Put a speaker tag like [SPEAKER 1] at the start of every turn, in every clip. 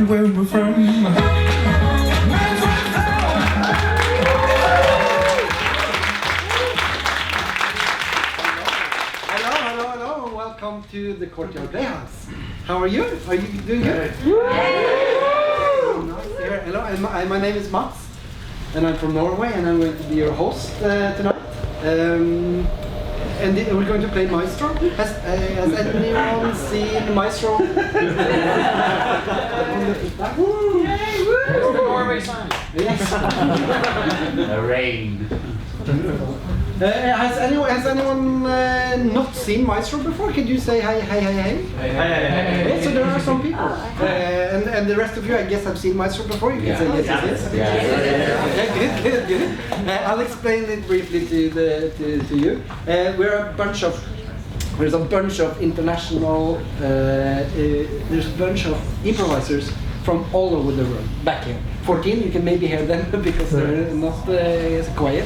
[SPEAKER 1] where we're from.
[SPEAKER 2] Hello, welcome to the Courtyard Playhouse. How are you? Are you doing good? Nice to hear. Hello, my name is Mats, and I'm from Norway, and I'm going to be your host tonight. And we're going to play Maestro. Has anyone seen Maestro?
[SPEAKER 3] Norway sign.
[SPEAKER 2] Yes.
[SPEAKER 3] Rain.
[SPEAKER 2] Has anyone not seen Maestro before? Could you say hey? Hey. So there are some people. And the rest of you, I guess, have seen Maestro before. You can say yes. Good. I'll explain it briefly to you. There's a bunch of international. There's a bunch of improvisers from all over the world back here. 14, you can maybe hear them because they're not quiet.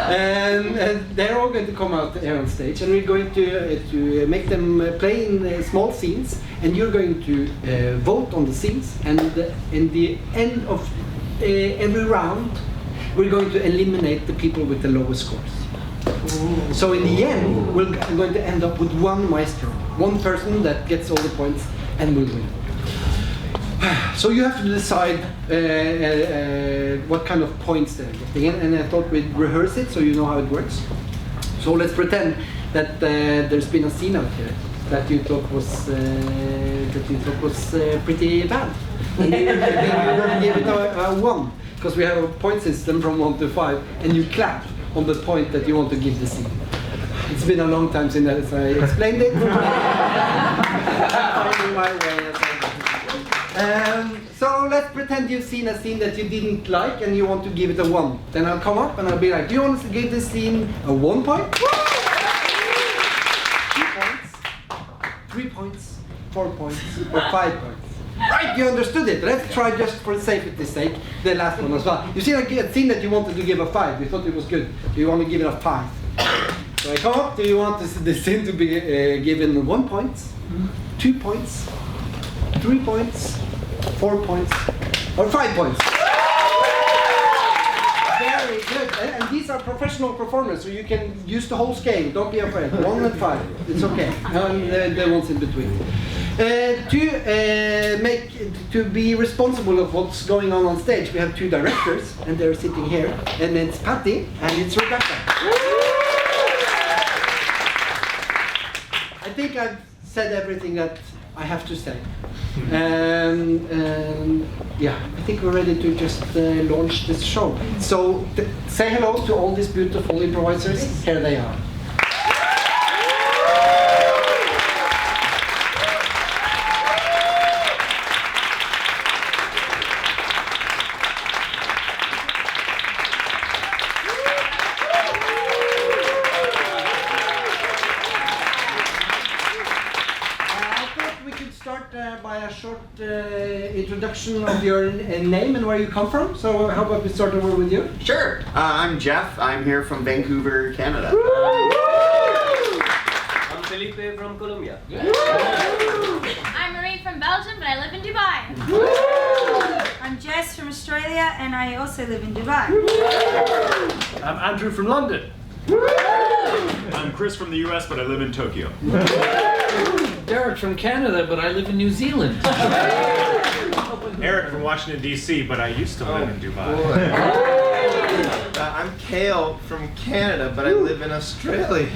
[SPEAKER 2] And they're all going to come out here on stage, and we're going to make them play in small scenes, and you're going to vote on the scenes, and in the end of every round, we're going to eliminate the people with the lowest scores. Ooh. So in the end, we're going to end up with one maestro, one person that gets all the points and will win. So you have to decide what kind of points they're getting, and I thought we'd rehearse it so you know how it works. So let's pretend that there's been a scene out here that you thought was pretty bad. And you give it a 1, because we have a point system from 1 to 5, and you clap on the point that you want to give the scene. It's been a long time since I explained it. Finding my way. So let's pretend you've seen a scene that you didn't like and you want to give it a 1. Then I'll come up and I'll be like, do you want to give this scene a 1 point? 2 points, 3 points, 4 points, or 5 points. Right, you understood it. Let's try, just for safety's sake, the last one as well. You see a scene that you wanted to give a 5, you thought it was good. Do you want to give it a 5? So I come up, do you want the scene to be given 1 point, 2 points, 3 points, 4 points, or 5 points? Very good. And these are professional performers, so you can use the whole scale. Don't be afraid. 1 and 5, it's okay. And the ones in between. To be responsible of what's going on stage, we have 2 directors, and they're sitting here. And it's Patty and it's Rebecca. I think I've said everything that I have to say. Yeah, I think we're ready to just launch this show. So say hello to all these beautiful improvisers. Here they are. By a short introduction of your name and where you come from. So how about we start over with you?
[SPEAKER 4] Sure. I'm Jeff. I'm here from Vancouver, Canada.
[SPEAKER 5] I'm Felipe from Colombia.
[SPEAKER 6] I'm Marie from Belgium, but I live in Dubai.
[SPEAKER 7] I'm Jess from Australia, and I also live in Dubai.
[SPEAKER 8] I'm Andrew from London. I'm Chris from the US, but I live in Tokyo.
[SPEAKER 3] Derek from Canada, but I live in New Zealand.
[SPEAKER 8] Eric from Washington, D.C., but I used to live in Dubai.
[SPEAKER 4] I'm Kale from Canada, but I live in Australia.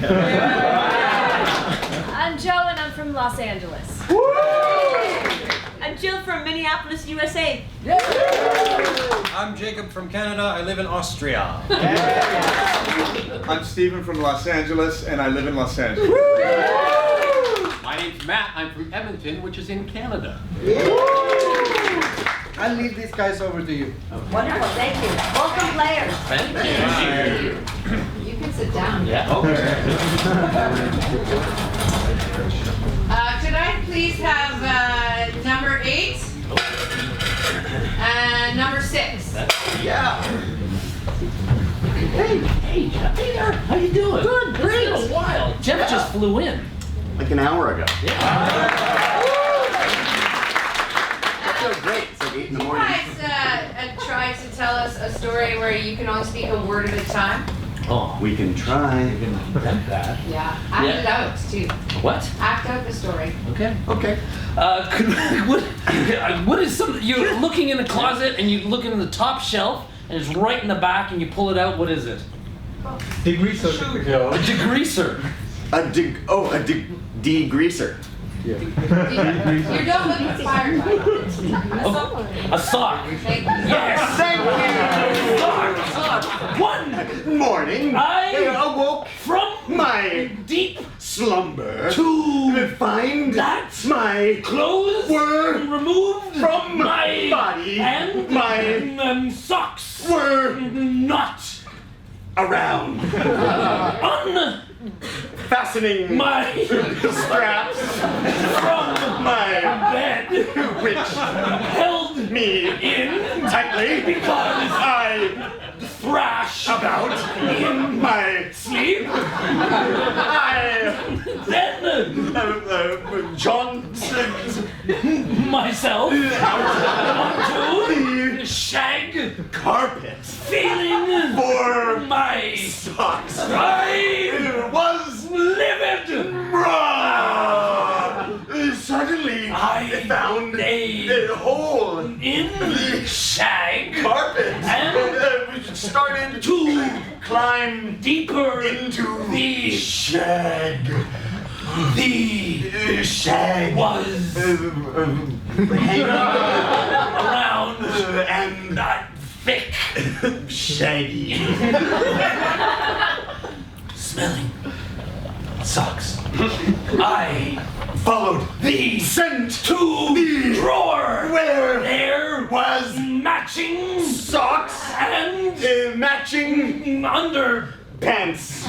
[SPEAKER 6] I'm Joe, and I'm from Los Angeles.
[SPEAKER 9] I'm Jill from Minneapolis, USA.
[SPEAKER 10] I'm Jacob from Canada. I live in Austria.
[SPEAKER 11] I'm Stephen from Los Angeles, and I live in Los Angeles.
[SPEAKER 3] My name's Matt. I'm from Edmonton, which is in Canada.
[SPEAKER 2] I'll leave these guys over to you.
[SPEAKER 9] Wonderful, thank you. Welcome, players.
[SPEAKER 3] Thank you.
[SPEAKER 9] You can sit down.
[SPEAKER 3] Yeah. Okay.
[SPEAKER 9] Could I please have number 8 and number 6?
[SPEAKER 4] Yeah.
[SPEAKER 3] Hey, Jeff. Hey there. How you doing? Good, great. It's been a while. Jeff just flew in.
[SPEAKER 4] Like an hour ago.
[SPEAKER 3] Yeah. feel great. It's like 8 in the
[SPEAKER 9] You
[SPEAKER 3] morning.
[SPEAKER 9] guys try to tell us a story where you can only speak a word at a time?
[SPEAKER 3] Oh, we can try. We can attempt that.
[SPEAKER 9] Yeah. Act it out, too.
[SPEAKER 3] What?
[SPEAKER 9] Act out the story.
[SPEAKER 3] Okay.
[SPEAKER 11] Okay.
[SPEAKER 1] What is something, you're looking in a closet and you look in the top shelf and it's right in the back and you pull it out, what is it?
[SPEAKER 11] Degreaser.
[SPEAKER 1] A degreaser.
[SPEAKER 11] A degreaser.
[SPEAKER 9] You're done with the fire time.
[SPEAKER 1] A sock.
[SPEAKER 9] Thank you.
[SPEAKER 1] Yes!
[SPEAKER 11] Thank
[SPEAKER 1] Sock. One
[SPEAKER 11] you. Morning.
[SPEAKER 1] I
[SPEAKER 11] awoke
[SPEAKER 1] from
[SPEAKER 11] my
[SPEAKER 1] deep
[SPEAKER 11] slumber
[SPEAKER 1] to
[SPEAKER 11] find
[SPEAKER 1] that
[SPEAKER 11] my
[SPEAKER 1] clothes
[SPEAKER 11] were
[SPEAKER 1] removed
[SPEAKER 11] from
[SPEAKER 1] my
[SPEAKER 11] body
[SPEAKER 1] and
[SPEAKER 11] my
[SPEAKER 1] socks
[SPEAKER 11] were
[SPEAKER 1] not
[SPEAKER 11] around. Fastening
[SPEAKER 1] my
[SPEAKER 11] straps
[SPEAKER 1] from
[SPEAKER 11] my
[SPEAKER 1] bed
[SPEAKER 11] which
[SPEAKER 1] held
[SPEAKER 11] me
[SPEAKER 1] in
[SPEAKER 11] tightly
[SPEAKER 1] because
[SPEAKER 11] I
[SPEAKER 1] thrash
[SPEAKER 11] about
[SPEAKER 1] in
[SPEAKER 11] my
[SPEAKER 1] sleep.
[SPEAKER 11] I
[SPEAKER 1] Then
[SPEAKER 11] Johnstone
[SPEAKER 1] myself onto
[SPEAKER 11] the
[SPEAKER 1] shag
[SPEAKER 11] carpet
[SPEAKER 1] feeling
[SPEAKER 11] for
[SPEAKER 1] my
[SPEAKER 11] socks.
[SPEAKER 1] I
[SPEAKER 11] Was
[SPEAKER 1] livid.
[SPEAKER 11] Suddenly
[SPEAKER 1] I
[SPEAKER 11] found
[SPEAKER 1] a
[SPEAKER 11] hole
[SPEAKER 1] in shag
[SPEAKER 11] carpet
[SPEAKER 1] and
[SPEAKER 11] started
[SPEAKER 1] to
[SPEAKER 11] climb
[SPEAKER 1] deeper
[SPEAKER 11] into
[SPEAKER 1] the
[SPEAKER 11] shag.
[SPEAKER 1] the
[SPEAKER 11] Shag
[SPEAKER 1] was
[SPEAKER 11] hanging
[SPEAKER 1] around
[SPEAKER 11] and
[SPEAKER 1] that thick
[SPEAKER 11] shaggy
[SPEAKER 1] smelling socks. I
[SPEAKER 11] followed
[SPEAKER 1] the
[SPEAKER 11] scent
[SPEAKER 1] to
[SPEAKER 11] the
[SPEAKER 1] drawer
[SPEAKER 11] where
[SPEAKER 1] there
[SPEAKER 11] was
[SPEAKER 1] matching
[SPEAKER 11] socks
[SPEAKER 1] and
[SPEAKER 11] matching
[SPEAKER 1] under
[SPEAKER 11] pants.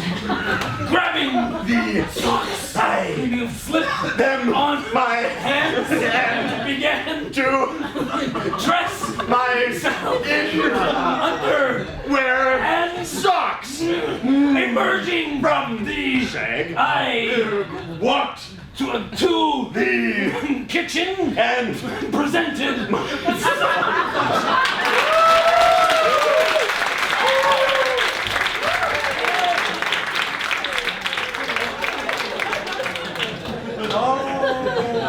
[SPEAKER 1] grabbing
[SPEAKER 11] The
[SPEAKER 1] socks.
[SPEAKER 11] I
[SPEAKER 1] You flipped
[SPEAKER 11] them
[SPEAKER 1] on
[SPEAKER 11] my
[SPEAKER 1] hands and began
[SPEAKER 11] to
[SPEAKER 1] dress
[SPEAKER 11] myself in
[SPEAKER 1] underwear
[SPEAKER 11] and socks
[SPEAKER 1] emerging
[SPEAKER 11] from
[SPEAKER 1] the
[SPEAKER 11] shag.
[SPEAKER 1] I
[SPEAKER 11] Walked
[SPEAKER 1] to
[SPEAKER 11] the
[SPEAKER 1] kitchen
[SPEAKER 11] and
[SPEAKER 1] presented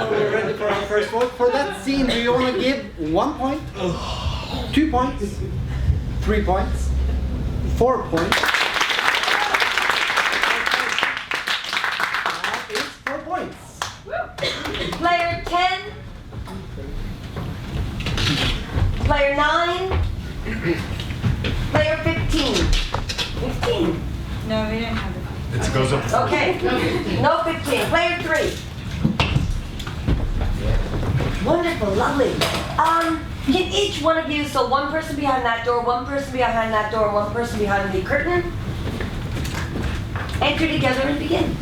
[SPEAKER 2] We're ready for our first vote. For that scene, do you want to give 1 point, 2 points, 3 points, 4 points? That is 4 points.
[SPEAKER 12] Player 10. Player 9. Player 15. 15.
[SPEAKER 7] No, we don't have it.
[SPEAKER 8] It goes up.
[SPEAKER 12] Okay. No 15. Player 3. Wonderful, lovely. Can each one of you, so one person behind that door, one person behind that door, one person behind the curtain, enter together and begin.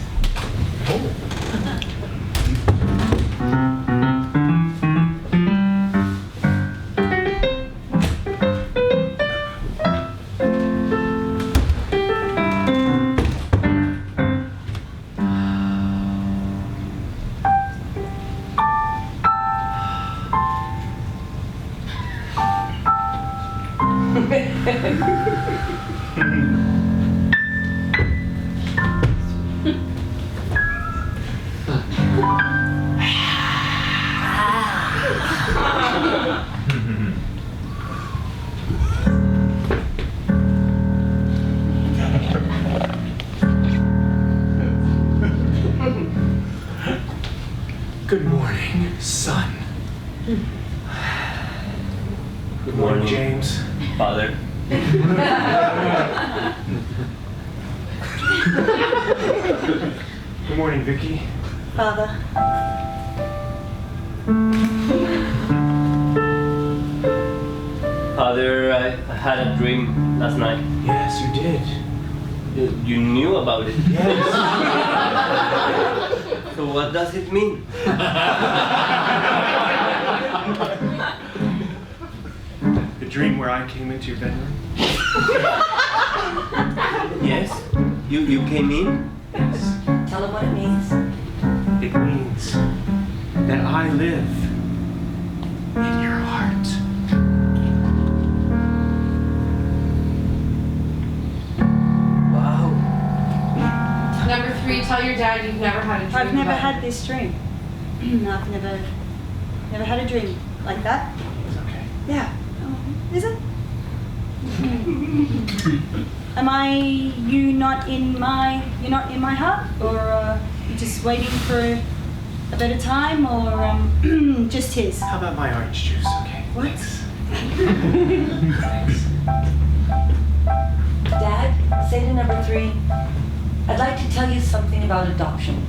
[SPEAKER 4] Good morning, son.
[SPEAKER 5] Good morning,
[SPEAKER 4] James.
[SPEAKER 5] Father.
[SPEAKER 4] Good morning, Vicky.
[SPEAKER 12] Father.
[SPEAKER 5] Father, I had a dream last night.
[SPEAKER 4] Yes, you did.
[SPEAKER 5] You knew about it.
[SPEAKER 4] Yes.
[SPEAKER 5] So what does it mean?
[SPEAKER 4] The dream where I came into your bedroom.
[SPEAKER 5] Yes? You came in?
[SPEAKER 4] Yes.
[SPEAKER 12] Tell him what it means.
[SPEAKER 4] It means that I live
[SPEAKER 8] in your heart.
[SPEAKER 12] Wow.
[SPEAKER 9] Number 3, tell your dad you've never had a dream.
[SPEAKER 7] I've never
[SPEAKER 9] about
[SPEAKER 7] had this dream. I've never had a dream like that.
[SPEAKER 8] It's okay.
[SPEAKER 7] Yeah. Is it? Am you're not in my heart, or you just waiting for a better time, or just his?
[SPEAKER 8] How about my orange juice, okay?
[SPEAKER 7] What?
[SPEAKER 8] Thanks.
[SPEAKER 12] Dad, say to number 3, I'd like to tell you something about adoption.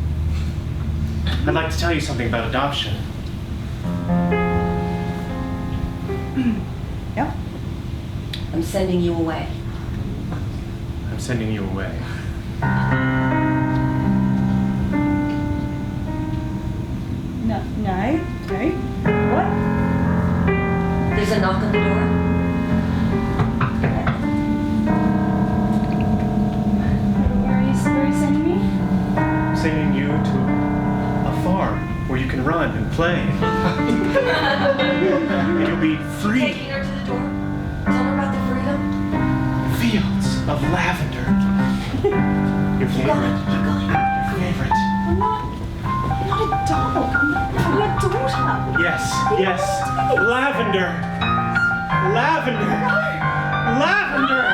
[SPEAKER 8] I'd like to tell you something about adoption.
[SPEAKER 7] Yeah.
[SPEAKER 12] I'm sending you away.
[SPEAKER 8] I'm sending you away.
[SPEAKER 7] No. What?
[SPEAKER 12] There's a knock on the door.
[SPEAKER 7] Where are you sending me?
[SPEAKER 8] I'm sending you to a farm where you can run and play. And you'll be free.
[SPEAKER 12] Taking her to the door. Tell her about the freedom.
[SPEAKER 8] Fields of lavender. Your favorite.
[SPEAKER 12] Keep going.
[SPEAKER 8] Your favorite.
[SPEAKER 7] I'm not a dog. I'm your daughter.
[SPEAKER 8] Yes. Lavender. Lavender. Lavender.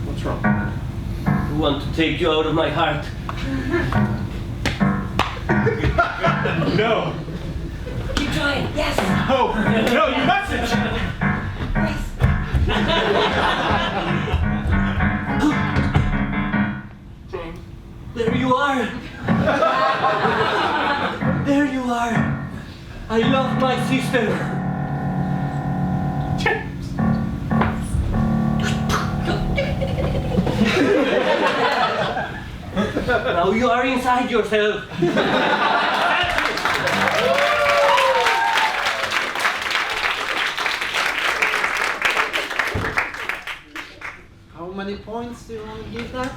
[SPEAKER 8] What's wrong?
[SPEAKER 5] I want to take you out of my heart.
[SPEAKER 8] No.
[SPEAKER 12] Keep trying. Yes.
[SPEAKER 8] No, you mustn't.
[SPEAKER 5] There you are. There you are. I love my sister. Now you are inside yourself.
[SPEAKER 2] How many points do you want to give that?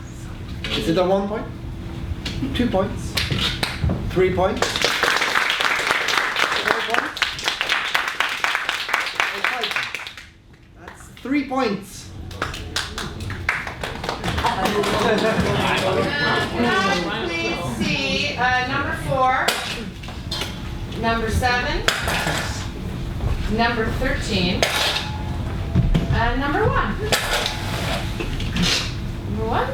[SPEAKER 2] Is it a 1 point? 2 points? 3 points? 4 points? 5 points? That's 3 points.
[SPEAKER 9] Now, please see number 4, number 7, number 13, and number 1. Number 1?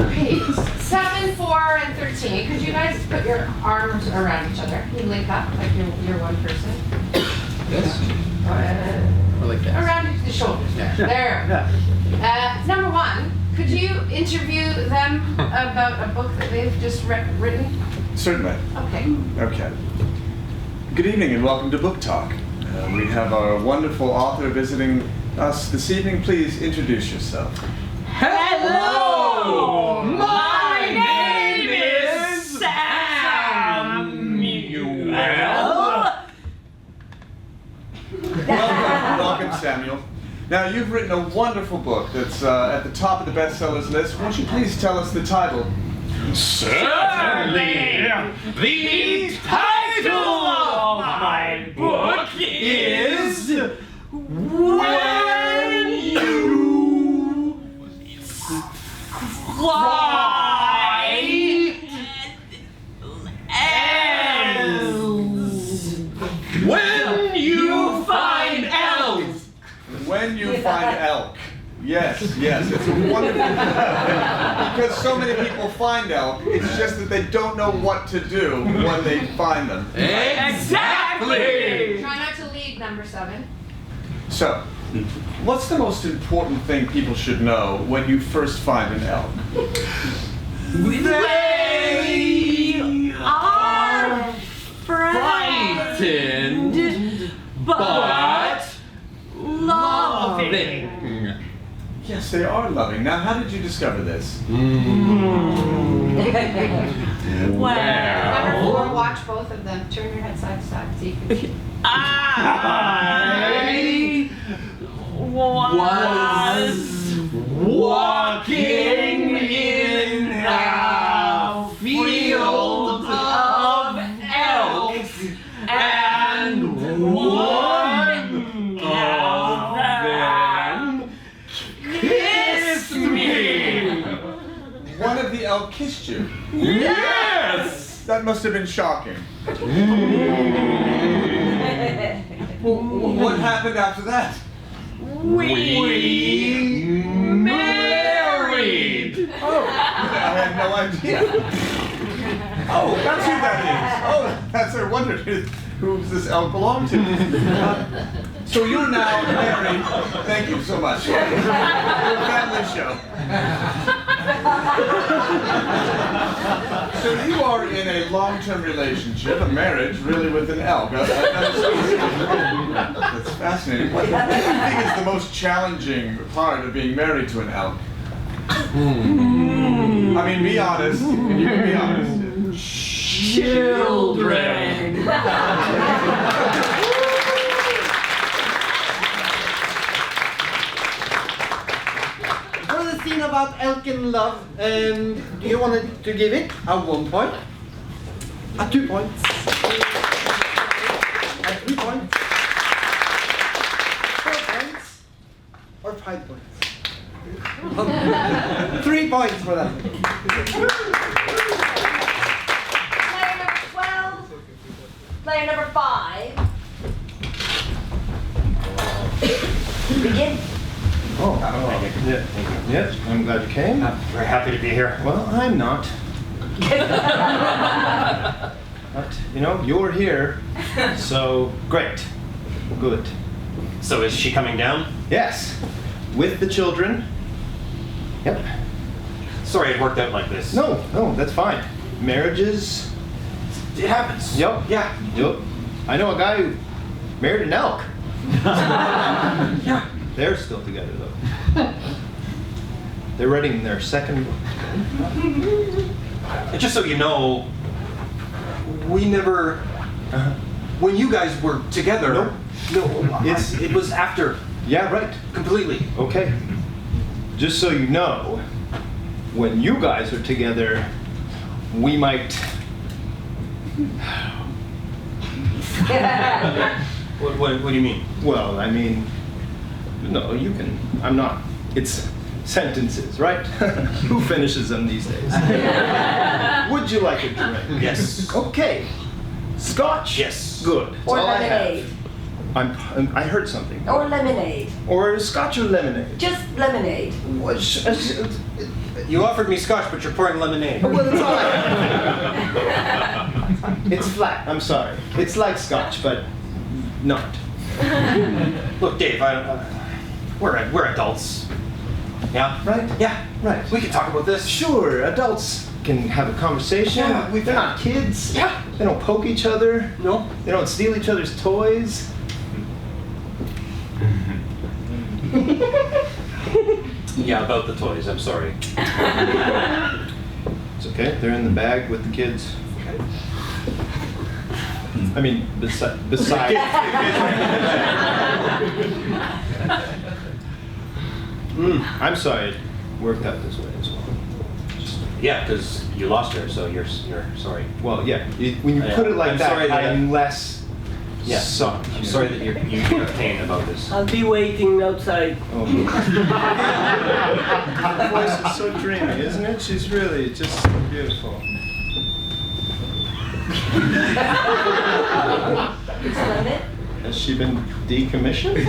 [SPEAKER 9] Okay, 7, 4, and 13. Could you guys put your arms around each other? You link up like you're one person.
[SPEAKER 10] Yes? Or like that?
[SPEAKER 9] Around the shoulders.
[SPEAKER 10] Yeah.
[SPEAKER 9] There. Number 1, could you interview them about a book that they've just written?
[SPEAKER 11] Certainly.
[SPEAKER 9] Okay.
[SPEAKER 11] Okay. Good evening and welcome to Book Talk. We have our wonderful author visiting us this evening. Please introduce yourself.
[SPEAKER 1] Hello! My name is Samuel.
[SPEAKER 11] Welcome, Samuel. Now, you've written a wonderful book that's at the top of the bestsellers list. Won't you please tell us the title?
[SPEAKER 1] Certainly! The title of my book is When You Fly Elves. When You Find Elves.
[SPEAKER 11] When You Find Elk. Yes, it's a wonderful because so many people find elk, it's just that they don't know what to do when they find them.
[SPEAKER 1] Exactly!
[SPEAKER 9] Try not to lead, number 7.
[SPEAKER 11] So, what's the most important thing people should know when you first find an elk?
[SPEAKER 1] They are frightened, but loving.
[SPEAKER 11] Yes, they are loving. Now, how did you discover this?
[SPEAKER 9] Number 4, watch both of them. Turn your head side to side so you can see.
[SPEAKER 1] I was walking in a field of elks, and one of them kissed me.
[SPEAKER 11] One of the elk kissed you?
[SPEAKER 1] Yes!
[SPEAKER 11] That must have been shocking. What happened after that?
[SPEAKER 1] We married.
[SPEAKER 11] Oh, I had no idea. Oh, that's who that is. Oh, that's I wondered who does this elk belong to. So you're now married. Thank you so much. Your family show. So you are in a long-term relationship, a marriage, really, with an elk. That's fascinating. What do you think is the most challenging part of being married to an elk? I mean, be honest. You can be honest.
[SPEAKER 1] Children.
[SPEAKER 2] For the scene about elk and love, do you want to give it a 1 point? A 2 points? A 3 points? 4 points? Or 5 points? 3 points for that.
[SPEAKER 12] Player number 12. Player number 5. Begin.
[SPEAKER 4] Oh, yes, I'm glad you came.
[SPEAKER 8] I'm very happy to be here.
[SPEAKER 4] Well, I'm not. But, you know, you're here, so great. Good.
[SPEAKER 8] So is she coming down?
[SPEAKER 4] Yes, with the children. Yep.
[SPEAKER 8] Sorry it worked out like this.
[SPEAKER 4] No, that's fine. Marriages.
[SPEAKER 8] It happens.
[SPEAKER 4] Yep.
[SPEAKER 8] Yeah.
[SPEAKER 4] Yep. I know a guy who married an elk.
[SPEAKER 8] Yeah.
[SPEAKER 4] They're still together though. They're writing their second book.
[SPEAKER 8] And just so you know, we never. When you guys were together.
[SPEAKER 4] Nope.
[SPEAKER 8] No. It was after.
[SPEAKER 4] Yeah, right.
[SPEAKER 8] Completely.
[SPEAKER 4] Okay. Just so you know, when you guys are together, we might.
[SPEAKER 8] What do you mean?
[SPEAKER 4] Well, I mean, no, you can. I'm not. It's sentences, right? Who finishes them these days? Would you like a drink?
[SPEAKER 8] Yes.
[SPEAKER 4] Okay. Scotch?
[SPEAKER 8] Yes.
[SPEAKER 4] Good. That's
[SPEAKER 12] Or
[SPEAKER 4] all I have.
[SPEAKER 12] lemonade.
[SPEAKER 4] I heard something.
[SPEAKER 12] Or lemonade.
[SPEAKER 4] Or scotch or lemonade?
[SPEAKER 12] Just lemonade.
[SPEAKER 8] You offered me scotch, but you're pouring lemonade.
[SPEAKER 4] Well, it's all I have. It's flat. I'm sorry. It's like scotch, but not.
[SPEAKER 8] Look, Dave, we're adults. Yeah?
[SPEAKER 4] Right?
[SPEAKER 8] Yeah.
[SPEAKER 4] Right.
[SPEAKER 8] We can talk about this.
[SPEAKER 4] Sure, adults can have a conversation.
[SPEAKER 8] Yeah,
[SPEAKER 4] They're not kids.
[SPEAKER 8] Yeah.
[SPEAKER 4] They don't poke each other.
[SPEAKER 8] No.
[SPEAKER 4] They don't steal each other's toys.
[SPEAKER 8] Yeah, about the toys. I'm sorry.
[SPEAKER 4] It's okay. They're in the bag with the kids. I mean, besides. I'm sorry it worked out this way as well.
[SPEAKER 8] Yeah, because you lost her, so you're sorry.
[SPEAKER 4] Well, yeah. When you put it like
[SPEAKER 8] I'm
[SPEAKER 4] that,
[SPEAKER 8] sorry that
[SPEAKER 4] I'm less
[SPEAKER 8] Yeah.
[SPEAKER 4] sorry.
[SPEAKER 8] I'm sorry that you're in pain about this.
[SPEAKER 5] I'll be waiting outside.
[SPEAKER 4] Oh. Her voice is so dreamy, isn't it? She's really just so beautiful.
[SPEAKER 12] Explain it.
[SPEAKER 4] Has she been decommissioned?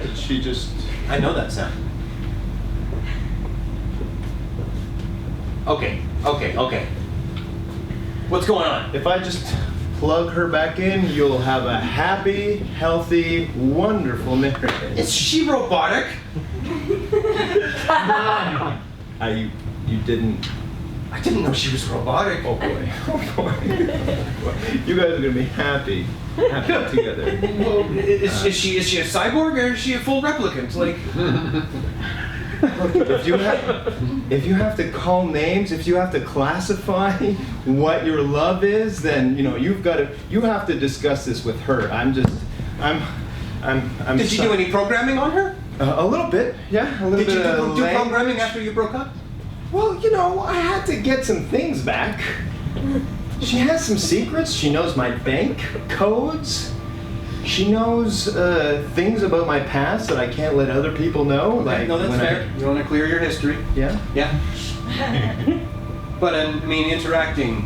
[SPEAKER 4] Did she just...
[SPEAKER 8] I know that sound. Okay. What's going on?
[SPEAKER 4] If I just plug her back in, you'll have a happy, healthy, wonderful marriage.
[SPEAKER 8] Is she robotic?
[SPEAKER 4] You didn't
[SPEAKER 10] I didn't know she was robotic.
[SPEAKER 4] Oh boy. Oh boy. You guys are gonna be happy together.
[SPEAKER 10] Well, is she a cyborg or is she a full replicant? Like,
[SPEAKER 4] if you have to call names, if you have to classify what your love is, then you have to discuss this with her.
[SPEAKER 10] did you do any programming on her?
[SPEAKER 4] A little bit, yeah. A little
[SPEAKER 10] Did
[SPEAKER 4] bit
[SPEAKER 10] you
[SPEAKER 4] of
[SPEAKER 10] do
[SPEAKER 4] language.
[SPEAKER 10] programming after you broke up?
[SPEAKER 4] Well, I had to get some things back. She has some secrets. She knows my bank codes. She knows things about my past that I can't let other people know.
[SPEAKER 10] Okay, no, that's fair. You want to clear your history.
[SPEAKER 4] Yeah?
[SPEAKER 10] Yeah. But I mean, interacting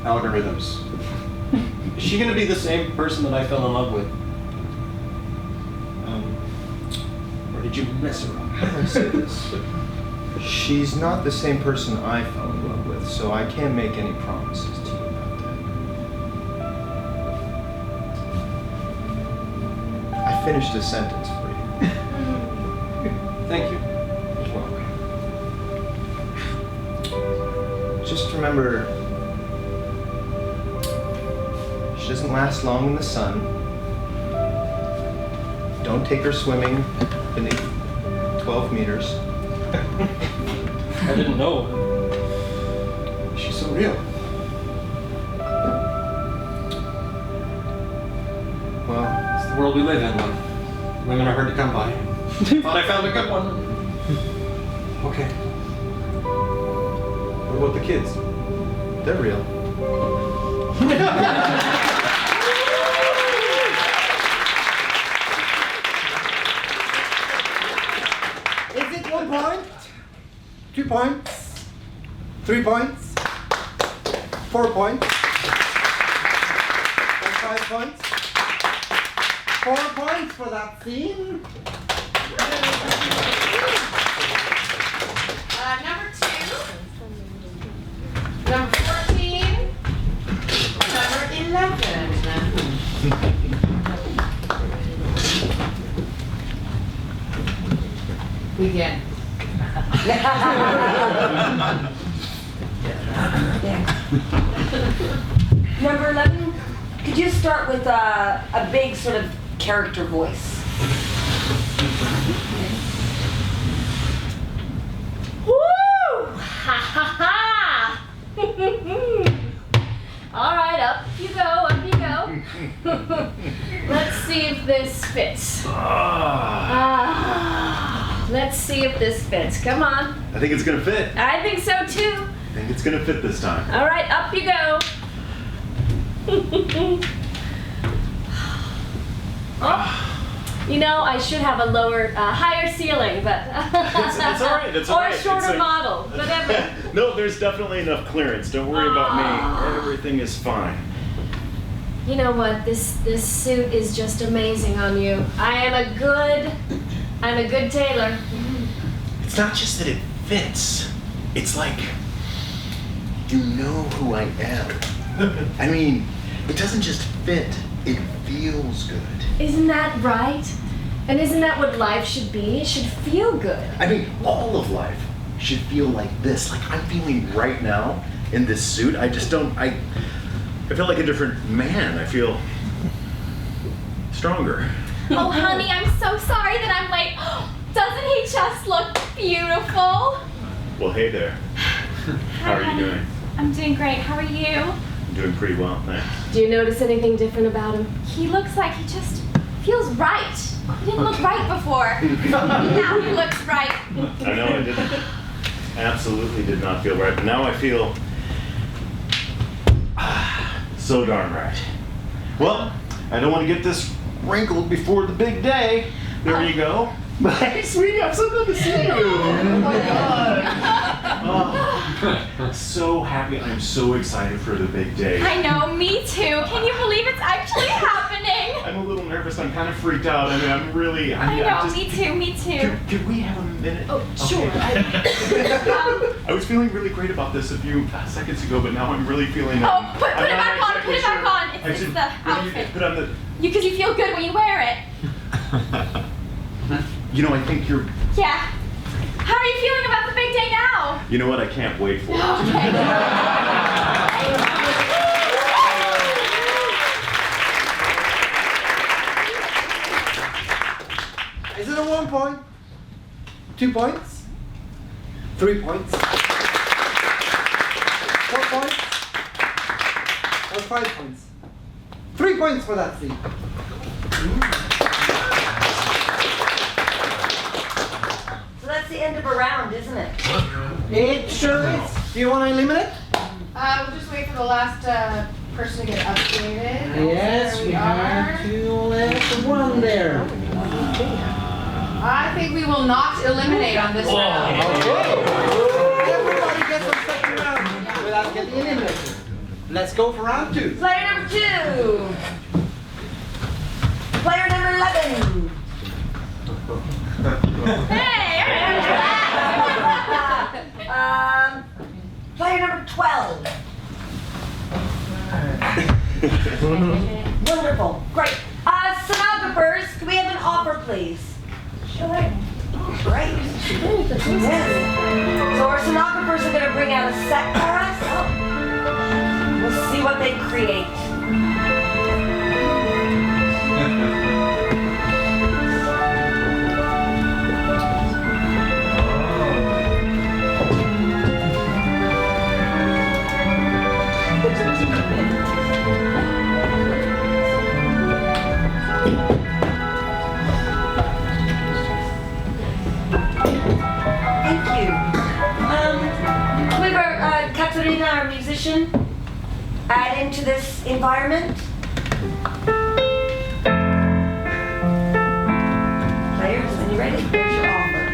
[SPEAKER 10] algorithms. Is she going to be the same person that I fell in love with? Or did you mess around?
[SPEAKER 4] How do I say this? She's not the same person I fell in love with, so I can't make any promises to you about that. I finished a sentence for you.
[SPEAKER 10] Thank you.
[SPEAKER 4] You're welcome. Just remember, she doesn't last long in the sun. Don't take her swimming beneath 12 meters.
[SPEAKER 10] I didn't know. She's so real.
[SPEAKER 4] Well,
[SPEAKER 10] it's the world we live in when women are hard to come by. Thought I found a good one. Okay. What about the kids?
[SPEAKER 4] They're real.
[SPEAKER 2] Is it 1 point? 2 points? 3 points? 4 points? 5 points? 4 points for that scene.
[SPEAKER 9] Number 2. Number 14. Number 11. Begin.
[SPEAKER 12] Number 11, could you start with a big sort of character voice?
[SPEAKER 6] Woo! Ha ha ha! All right, up you go, up you go. Let's see if this fits. Let's see if this fits. Come on.
[SPEAKER 8] I think it's gonna fit.
[SPEAKER 6] I think so too.
[SPEAKER 8] I think it's gonna fit this time.
[SPEAKER 6] All right, up you go. I should have a higher ceiling, but
[SPEAKER 8] It's all right. It's all
[SPEAKER 6] or
[SPEAKER 8] right.
[SPEAKER 6] a shorter
[SPEAKER 8] It's like-
[SPEAKER 6] model, whatever.
[SPEAKER 8] No, there's definitely enough clearance. Don't worry about me. Everything is fine.
[SPEAKER 6] You know what? This suit is just amazing on you. I'm a good tailor.
[SPEAKER 8] It's not just that it fits. It's like you know who I am. I mean, it doesn't just fit. It feels good.
[SPEAKER 6] Isn't that right? And isn't that what life should be? It should feel good.
[SPEAKER 8] I mean, all of life should feel like this. Like I'm feeling right now in this suit. I just don't. I feel like a different man. I feel stronger.
[SPEAKER 6] Oh, honey, I'm so sorry that I'm late. Doesn't he just look beautiful?
[SPEAKER 8] Well, hey there. How are you doing?
[SPEAKER 6] I'm doing great. How are you?
[SPEAKER 8] I'm doing pretty well, thanks.
[SPEAKER 6] Do you notice anything different about him? He looks like he just feels right. He didn't look right before. Now he looks right.
[SPEAKER 8] I know I didn't. Absolutely did not feel right, but now I feel so darn right. Well, I don't want to get this wrinkled before the big day. There you go. Hey, sweetie, I'm so good to see you. Oh my God. Oh, so happy. I'm so excited for the big day.
[SPEAKER 6] I know, me too. Can you believe it's actually happening?
[SPEAKER 8] I'm a little nervous. I'm kind of freaked out. I mean, I'm really.
[SPEAKER 6] I know, me too.
[SPEAKER 8] Could we have a minute?
[SPEAKER 6] Oh, sure.
[SPEAKER 8] Okay. I was feeling really great about this a few seconds ago, but now I'm really feeling.
[SPEAKER 6] Oh, put it back on. Put it back on. It's the outfit.
[SPEAKER 8] Put on the.
[SPEAKER 6] Because you feel good when you wear it.
[SPEAKER 8] You know, I think you're.
[SPEAKER 6] Yeah. How are you feeling about the big day now?
[SPEAKER 9] No.
[SPEAKER 4] You know what? I can't wait for it.
[SPEAKER 9] Okay.
[SPEAKER 2] Is it a 1 point? 2 points? 3 points? 4 points? Or 5 points? 3 points for that scene.
[SPEAKER 12] So that's the end of a round, isn't it?
[SPEAKER 2] It sure is. Do you want to eliminate?
[SPEAKER 9] We'll just wait for the last person to get updated.
[SPEAKER 2] Yes,
[SPEAKER 9] There
[SPEAKER 2] we
[SPEAKER 9] are.
[SPEAKER 2] have 2 left. 1 there.
[SPEAKER 9] I think we will not eliminate on this round.
[SPEAKER 2] Everybody gets a second round without getting eliminated. Let's go for round 2.
[SPEAKER 12] Player number 2. Player number 11. Player number 12. Wonderful. Great. Stenographers, can we have an offer, please? Sure. Great. Yes. So our stenographers are going to bring out a set for us. We'll see what they create. Thank you. Can we have our Katerina, our musician, add into this environment? Players, when you're ready, here's your offer.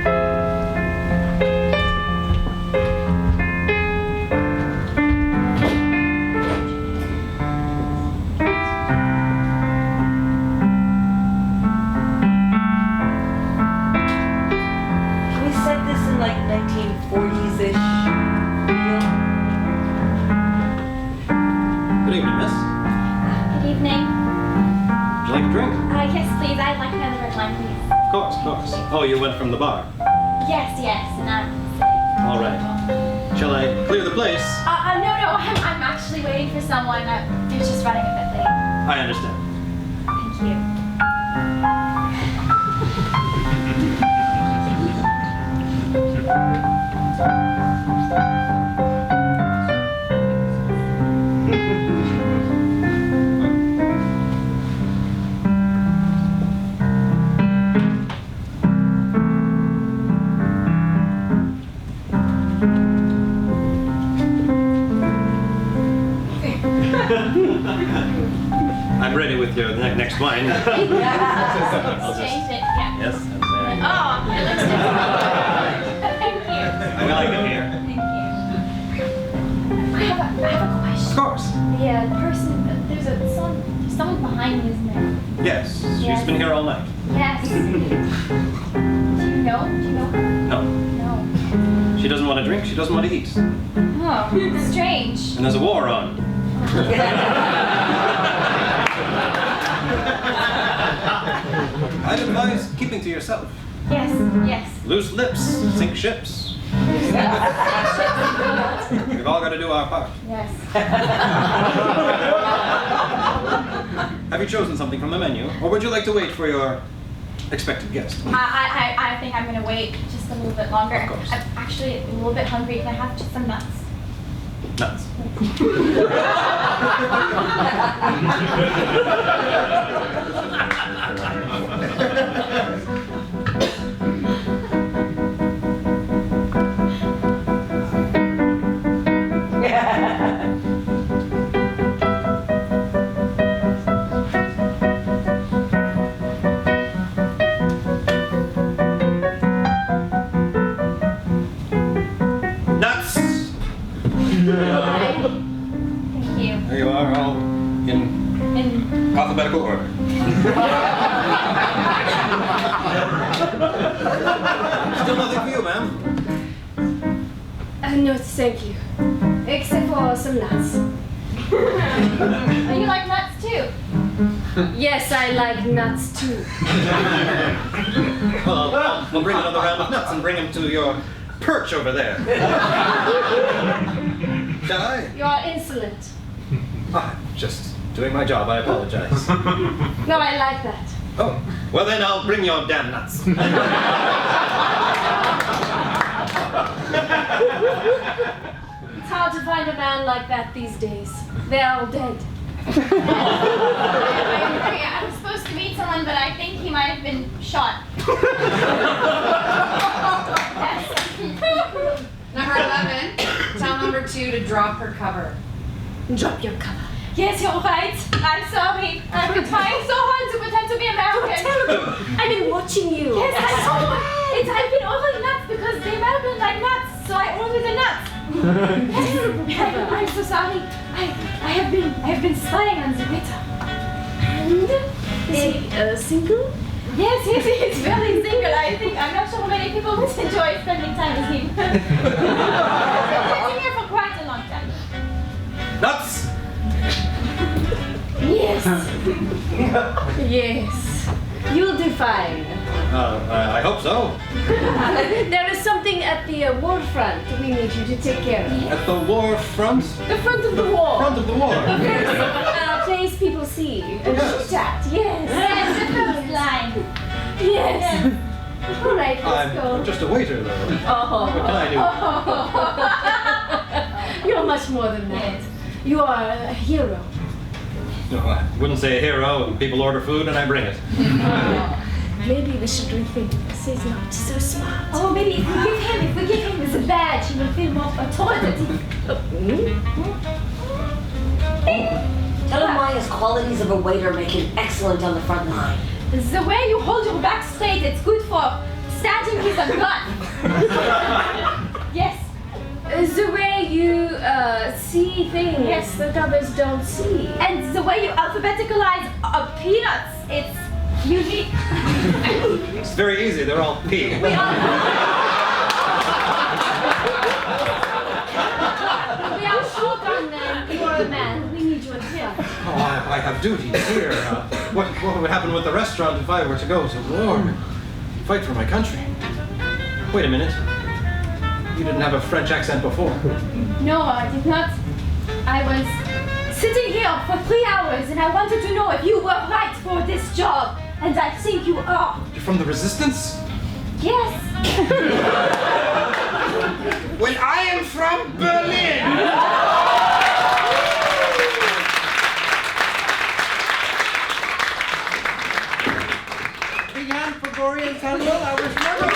[SPEAKER 12] Can we set this in like 1940s-ish feel?
[SPEAKER 10] Good evening, miss.
[SPEAKER 6] Good evening.
[SPEAKER 10] Would you like a drink?
[SPEAKER 6] Yes, please. I'd like another red wine, please.
[SPEAKER 10] Of course, of course. Oh, you went from the bar.
[SPEAKER 6] Yes, and I'm sitting.
[SPEAKER 10] All right. Shall I clear the place?
[SPEAKER 6] No. I'm actually waiting for someone. They're just running a bit late.
[SPEAKER 10] I understand.
[SPEAKER 6] Thank you.
[SPEAKER 10] I'm ready with your next wine. I'll just...
[SPEAKER 6] Change it. Yeah.
[SPEAKER 10] Yes, I'm ready.
[SPEAKER 6] Oh, it looks different. Thank you.
[SPEAKER 10] I like it here.
[SPEAKER 6] Thank you. I have a question.
[SPEAKER 10] Of course.
[SPEAKER 6] The person, there's someone behind me, isn't there?
[SPEAKER 10] Yes, she's been here all night.
[SPEAKER 6] Yes. Do you know her?
[SPEAKER 10] No,
[SPEAKER 6] No.
[SPEAKER 10] she doesn't want to drink, she doesn't want to eat.
[SPEAKER 6] Oh, strange.
[SPEAKER 10] And there's a war on. I'd advise keeping to yourself.
[SPEAKER 6] Yes.
[SPEAKER 10] Loose lips sink ships. We've all got to do our part.
[SPEAKER 6] Yes.
[SPEAKER 10] Have you chosen something from the menu, or would you like to wait for your expected guest?
[SPEAKER 6] I think I'm gonna wait just a little bit longer.
[SPEAKER 10] Of course.
[SPEAKER 6] I'm actually a little bit hungry. Can I have just some nuts?
[SPEAKER 10] Nuts. Nuts!
[SPEAKER 6] Thank you.
[SPEAKER 10] There you are, all in alphabetical order. Still nothing for you, ma'am.
[SPEAKER 13] No, thank you. Except for some nuts.
[SPEAKER 6] Oh, you like nuts too?
[SPEAKER 13] Yes, I like nuts too.
[SPEAKER 10] Well, we'll bring another round of nuts and bring them to your perch over there. Shall I?
[SPEAKER 13] You are insolent.
[SPEAKER 10] I'm just doing my job. I apologize.
[SPEAKER 13] No, I like that.
[SPEAKER 10] Oh, well then I'll bring your damn nuts.
[SPEAKER 13] It's hard to find a man like that these days. They're all dead.
[SPEAKER 6] I was supposed to meet someone, but I think he might have been shot.
[SPEAKER 9] Number 11, tell number 2 to drop her cover.
[SPEAKER 13] Drop your cover.
[SPEAKER 6] Yes, you're right. I'm sorry. I've been trying so hard to pretend to be American.
[SPEAKER 13] I've been watching you.
[SPEAKER 6] Yes, I saw it. I've been ordering nuts because the Americans like nuts, so I ordered the nuts. Yes, I'm so sorry. I have been spying on the waiter.
[SPEAKER 13] And is he single?
[SPEAKER 6] Yes, he's very single. I'm not sure many people would enjoy spending time with him. I've been here for quite a long time.
[SPEAKER 10] Nuts!
[SPEAKER 13] Yes. Yes. You'll do fine.
[SPEAKER 10] I hope so.
[SPEAKER 13] There is something at the war front we need you to take care of.
[SPEAKER 10] At the war front?
[SPEAKER 13] The front of the war.
[SPEAKER 10] Front of the war.
[SPEAKER 13] Place people see and shoot at. Yes.
[SPEAKER 6] Yes, the first line.
[SPEAKER 13] Yes. All right, let's
[SPEAKER 10] I'm
[SPEAKER 13] go.
[SPEAKER 10] just a waiter, though.
[SPEAKER 13] Oh.
[SPEAKER 10] What can I
[SPEAKER 13] You're much more than that. You are a hero.
[SPEAKER 10] do? No, I wouldn't say a hero. People order food and I bring it.
[SPEAKER 13] Maybe we should rethink this. He's not so smart.
[SPEAKER 6] Oh, maybe if we give him this badge, he will feel more authoritative.
[SPEAKER 12] Tell him why his qualities of a waiter make him excellent on the front line.
[SPEAKER 6] The way you hold your back straight, it's good for standing with a gun. Yes.
[SPEAKER 13] The way you see things that others don't see.
[SPEAKER 6] And the way you alphabeticalize peanuts, it's unique.
[SPEAKER 10] It's very easy. They're all P.
[SPEAKER 13] We are short on them. You are a man. We need you in front.
[SPEAKER 10] Oh, I have duties here. What would happen with the restaurant if I were to go to war? Fight for my country. Wait a minute. You didn't have a French accent before.
[SPEAKER 6] No, I did not. I was sitting here for 3 hours and I wanted to know if you were right for this job. And I think you are.
[SPEAKER 10] You're from the resistance?
[SPEAKER 6] Yes.
[SPEAKER 8] Well, I am from Berlin.
[SPEAKER 2] Big hand for Gloria and Samuel, our remember.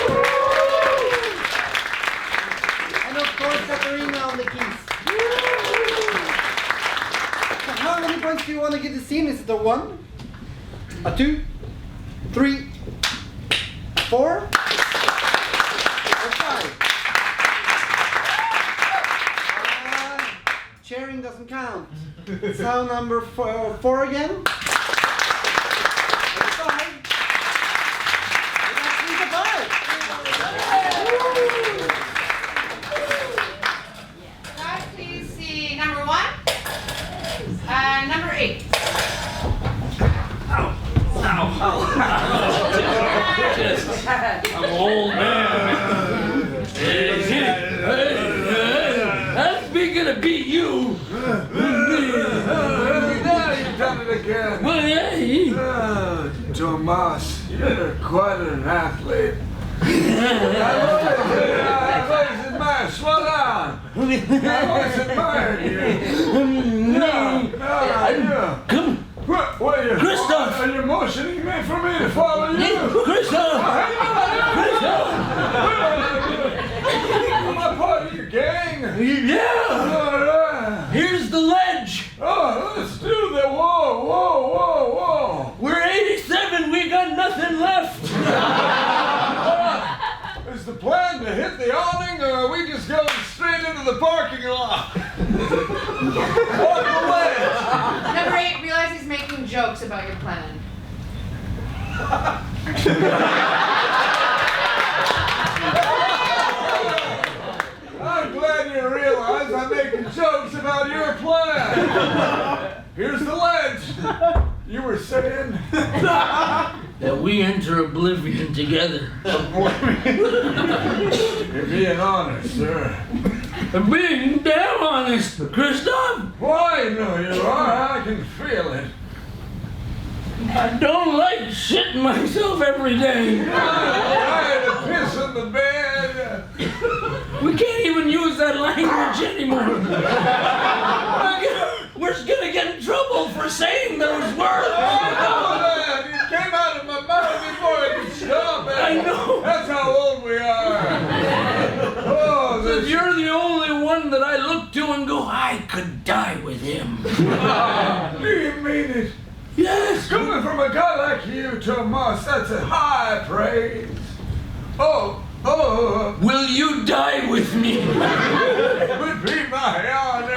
[SPEAKER 2] And of course, Katarina on the keys. So how many points do you want to give the scene? Is it a 1, a 2, 3, 4, or 5? Cheering doesn't count. So number 4 again.
[SPEAKER 9] Guys, please see number 1. Number 8.
[SPEAKER 1] I'm an old man. That's me gonna beat you.
[SPEAKER 14] Now you've done it again.
[SPEAKER 1] Well, yeah.
[SPEAKER 14] Tomas, you're quite an athlete. I've always admired. Slow down. I've always admired you.
[SPEAKER 1] Come.
[SPEAKER 14] What,
[SPEAKER 1] Christoph!
[SPEAKER 14] Are you motioning me for me to follow you?
[SPEAKER 1] Christoph!
[SPEAKER 14] Am I part of your gang?
[SPEAKER 1] Yeah! Here's the ledge!
[SPEAKER 14] Oh, let's do that. Whoa, whoa, whoa, whoa.
[SPEAKER 1] We're 87, we got nothing left!
[SPEAKER 14] Is the plan to hit the awning, or are we just going straight into the parking lot? Walk away!
[SPEAKER 9] Number 8, realize he's making jokes about your plan.
[SPEAKER 14] I'm glad you realize I'm making jokes about your plan. Here's the ledge. You were saying?
[SPEAKER 5] that we enter oblivion together.
[SPEAKER 14] You're being honest, sir.
[SPEAKER 5] I'm being damn honest, Christoph.
[SPEAKER 14] Why? No, you are. I can feel it.
[SPEAKER 5] I don't like shitting myself every day.
[SPEAKER 14] I had to piss in the bed.
[SPEAKER 5] We can't even use that language anymore. We're gonna get in trouble for saying those words.
[SPEAKER 14] I know that. It came out of my mouth before I could stop it.
[SPEAKER 5] I know.
[SPEAKER 14] That's how old we are. Oh,
[SPEAKER 5] So you're the only one that I look to and go, I could die with him.
[SPEAKER 14] Do you mean it?
[SPEAKER 5] Yes.
[SPEAKER 14] Coming from a guy like you, Tomas, that's a high praise. Oh.
[SPEAKER 5] Will you die with me?
[SPEAKER 14] It would be my honor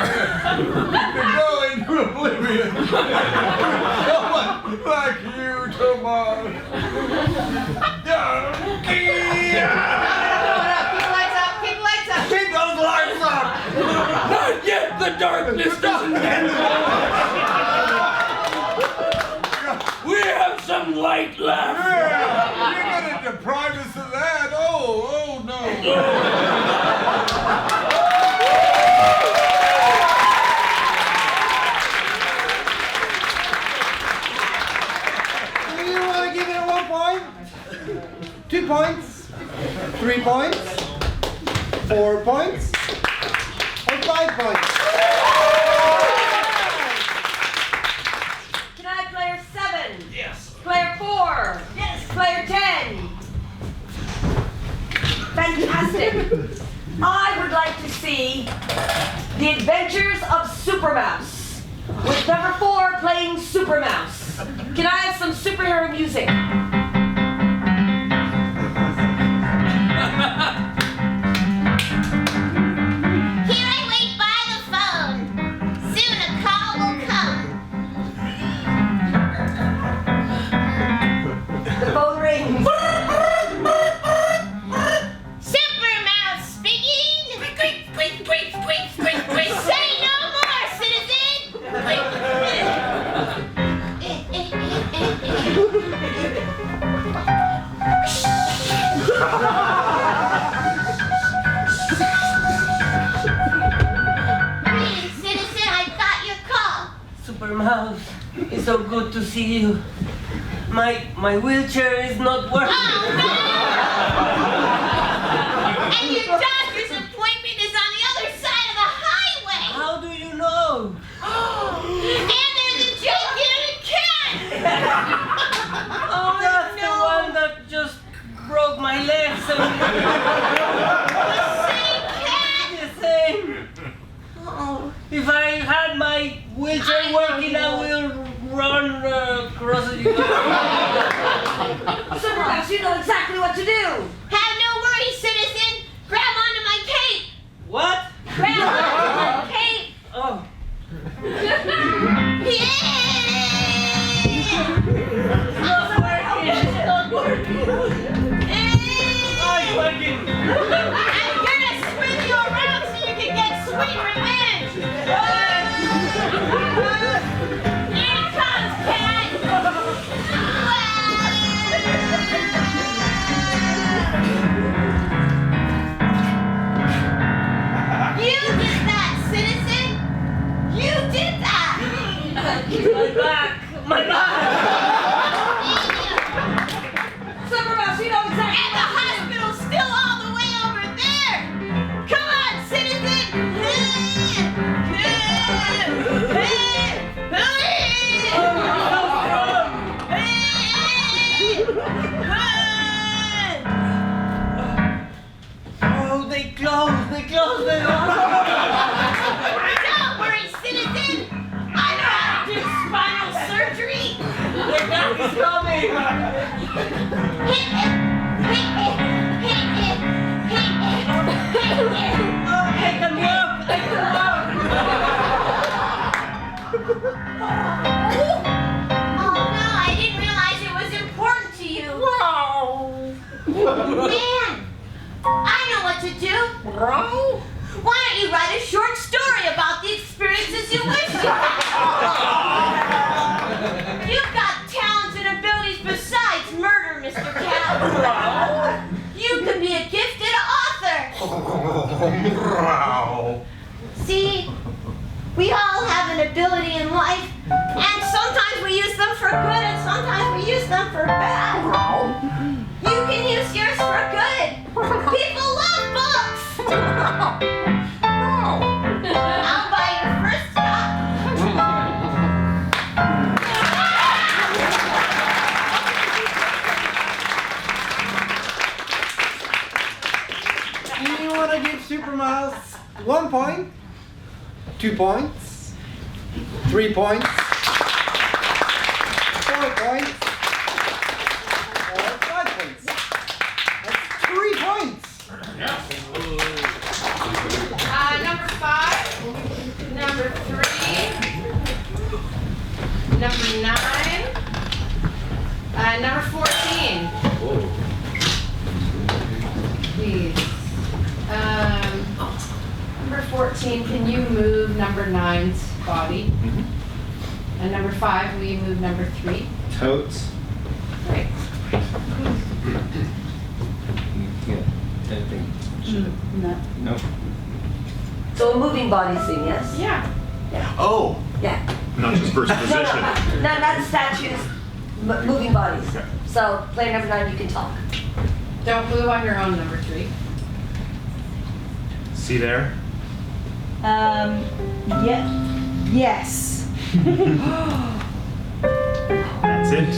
[SPEAKER 14] to go into oblivion. Someone like you, Tomas.
[SPEAKER 9] Keep the lights up.
[SPEAKER 14] Keep those lights up.
[SPEAKER 5] Not yet. The darkness doesn't end. We have some light left.
[SPEAKER 14] Yeah, you're gonna deprive us of that? Oh no.
[SPEAKER 2] Do you want to give it a 1 point? 2 points? 3 points? 4 points? Or 5 points?
[SPEAKER 12] Can I have player 7?
[SPEAKER 5] Yes.
[SPEAKER 12] Player 4? Yes. Player 10? Fantastic. I would like to see The Adventures of Super Mouse, with number 4 playing Super Mouse. Can I have some superhero music?
[SPEAKER 6] Here I wait by the phone. Soon a call will come.
[SPEAKER 12] The phone rings.
[SPEAKER 6] Super Mouse speaking. Say no more, citizen. Greetings, citizen. I got your call.
[SPEAKER 5] Super Mouse, it's so good to see you. My wheelchair is not working.
[SPEAKER 6] Oh, no! And your doctor's appointment is on the other side of the highway.
[SPEAKER 5] How do you know?
[SPEAKER 6] And there's a gigantic cat.
[SPEAKER 5] Oh, that's the one that just broke my legs.
[SPEAKER 6] The same cat.
[SPEAKER 5] The same.
[SPEAKER 6] Oh.
[SPEAKER 5] If I had my wheelchair working, I will run across the
[SPEAKER 12] Super Mouse, you know exactly what to do.
[SPEAKER 6] Have no worries, citizen. Grab onto my cape.
[SPEAKER 5] What?
[SPEAKER 6] Grab onto my cape.
[SPEAKER 5] Oh.
[SPEAKER 6] Yeah.
[SPEAKER 5] It's not working. Oh, it's working.
[SPEAKER 6] I'm gonna spin you around so you can get sweet revenge. Here it comes, cat. You did that, citizen. You did that.
[SPEAKER 5] My back.
[SPEAKER 12] Super Mouse, you know exactly.
[SPEAKER 6] And the hospital's still all the way over there. Come on, citizen.
[SPEAKER 5] Oh, they closed the
[SPEAKER 6] Don't worry, citizen. I know how to do spinal surgery.
[SPEAKER 5] The cat is coming.
[SPEAKER 6] Hit it. Hit it. Hit it. Hit it. Hit it.
[SPEAKER 5] I can walk.
[SPEAKER 6] Oh no, I didn't realize it was important to you. Man, I know what to do. Why don't you write a short story about the experiences you wish you had? You've got talents and abilities besides
[SPEAKER 12] See, we all have an ability in life, and sometimes we use them for good, and sometimes we use them for bad. You can use yours for good. People love books. I'll buy your first copy.
[SPEAKER 2] Do you want to give Super Miles 1 point? 2 points? 3 points? 4 points? Or 5 points? That's 3 points!
[SPEAKER 9] Number 5, number 3, number 9, number 14. Please. Number 14, can you move number 9's body? And number 5, will you move number 3?
[SPEAKER 4] Totes.
[SPEAKER 9] Great.
[SPEAKER 4] Anything?
[SPEAKER 7] No.
[SPEAKER 4] No.
[SPEAKER 12] So a moving body scene, yes?
[SPEAKER 9] Yeah.
[SPEAKER 8] Oh,
[SPEAKER 12] Yeah.
[SPEAKER 8] not just first
[SPEAKER 12] No,
[SPEAKER 8] position.
[SPEAKER 12] no, not statues, moving bodies. So player number 9, you can talk.
[SPEAKER 9] Don't move on your own, number 3.
[SPEAKER 15] See there?
[SPEAKER 7] Yeah. Yes.
[SPEAKER 15] That's it.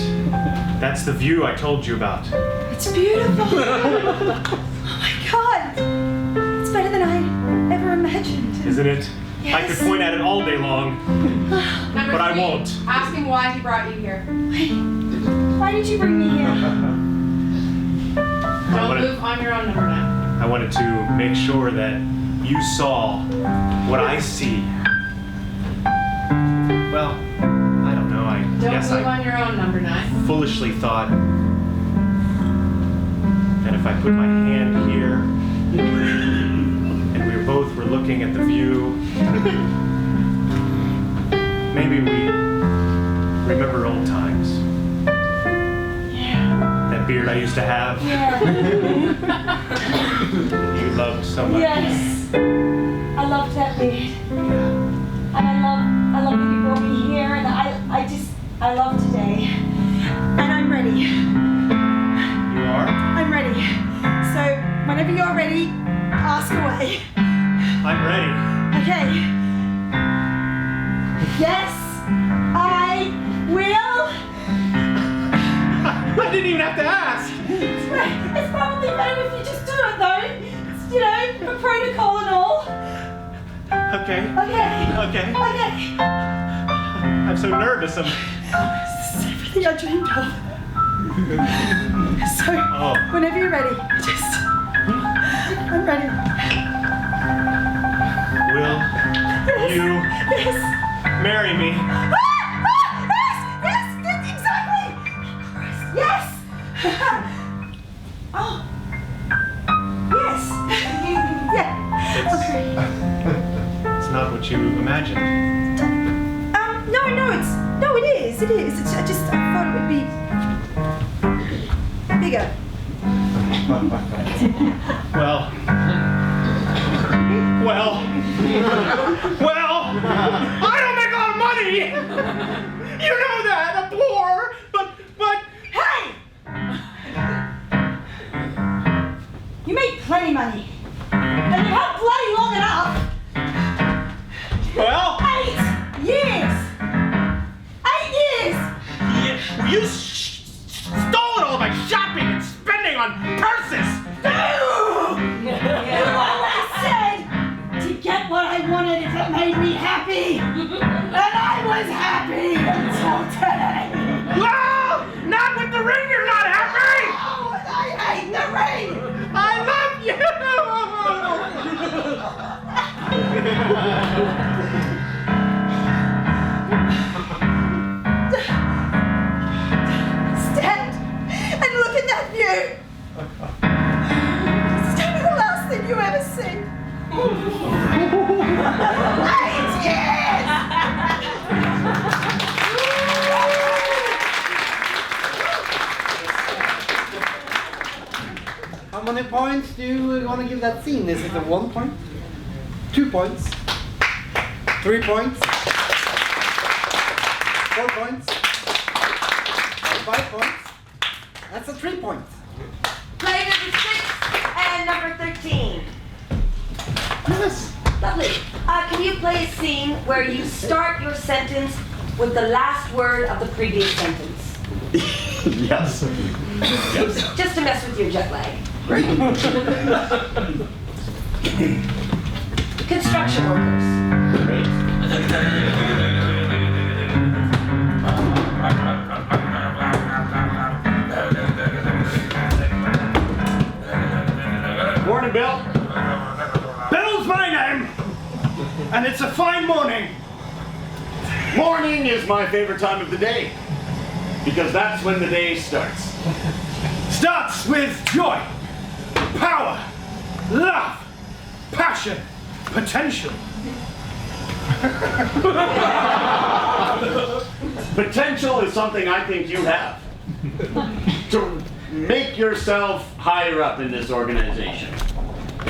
[SPEAKER 15] That's the view I told you about.
[SPEAKER 7] It's beautiful. Oh my God. It's better than I ever imagined.
[SPEAKER 15] Isn't it?
[SPEAKER 7] Yes.
[SPEAKER 15] I could point at it all day long,
[SPEAKER 9] Number
[SPEAKER 15] but I
[SPEAKER 9] 3,
[SPEAKER 15] won't.
[SPEAKER 9] Ask him why he brought you here.
[SPEAKER 7] Why did you bring me here?
[SPEAKER 9] Don't move on your own, number 9.
[SPEAKER 15] I wanted to make sure that you saw what I see. Well, I don't know. I
[SPEAKER 9] Don't
[SPEAKER 15] guess
[SPEAKER 9] move
[SPEAKER 15] I
[SPEAKER 9] on your own, number 9.
[SPEAKER 15] foolishly thought that if I put my hand here and we both were looking at the view, maybe we remember old times. That beard I used to have.
[SPEAKER 7] Yeah.
[SPEAKER 15] You loved so much.
[SPEAKER 7] Yes. I loved that beard. And I love that you brought me here, and I love today. And I'm ready.
[SPEAKER 15] You are?
[SPEAKER 7] I'm ready. So whenever you're ready, ask away.
[SPEAKER 15] I'm ready.
[SPEAKER 7] Okay. Yes, I will.
[SPEAKER 15] I didn't even have to ask.
[SPEAKER 7] It's probably better if you just do it though. It's, you know, for protocol and all.
[SPEAKER 15] Okay.
[SPEAKER 7] Okay.
[SPEAKER 15] Okay.
[SPEAKER 7] Okay.
[SPEAKER 15] I'm so nervous.
[SPEAKER 7] This is everything I dreamed of. So, whenever you're ready, I'm ready.
[SPEAKER 15] Will you marry me?
[SPEAKER 7] Yes, exactly. Yes. Oh. Yes. Yeah. Okay.
[SPEAKER 15] It's not what you imagined.
[SPEAKER 7] No, it is. It is. I thought it would be bigger.
[SPEAKER 15] Well, I don't make a lot of money. You know that. I'm poor, but.
[SPEAKER 7] Hey! You make plenty money. And you've had plenty long enough.
[SPEAKER 15] Well.
[SPEAKER 7] 8 years. 8 years.
[SPEAKER 15] You stole all my shopping and spending on purses.
[SPEAKER 7] You always said to get what I wanted if it made me happy. And I was happy until today.
[SPEAKER 15] Well, not with the ring. You're not happy.
[SPEAKER 7] Oh, I hate the ring.
[SPEAKER 15] I love you.
[SPEAKER 7] Stand and look at that view. Just tell me the last thing you ever see. 8 years.
[SPEAKER 2] How many points do you want to give that scene? Is it a 1 point? 2 points? 3 points? 4 points? 5 points? That's a 3 points.
[SPEAKER 12] Play number 6 and number 13.
[SPEAKER 2] Yes.
[SPEAKER 12] Lovely. Can you play a scene where you start your sentence with the last word of the previous sentence?
[SPEAKER 4] Yes.
[SPEAKER 12] Just to mess with your jet lag.
[SPEAKER 4] Great.
[SPEAKER 12] Construction workers.
[SPEAKER 4] Great.
[SPEAKER 15] Morning, Bill. Bill's my name, and it's a fine morning.
[SPEAKER 8] Morning is my favorite time of the day, because that's when the day starts.
[SPEAKER 15] Starts with joy, power, love, passion, potential.
[SPEAKER 8] Potential is something I think you have. To make yourself higher up in this organization.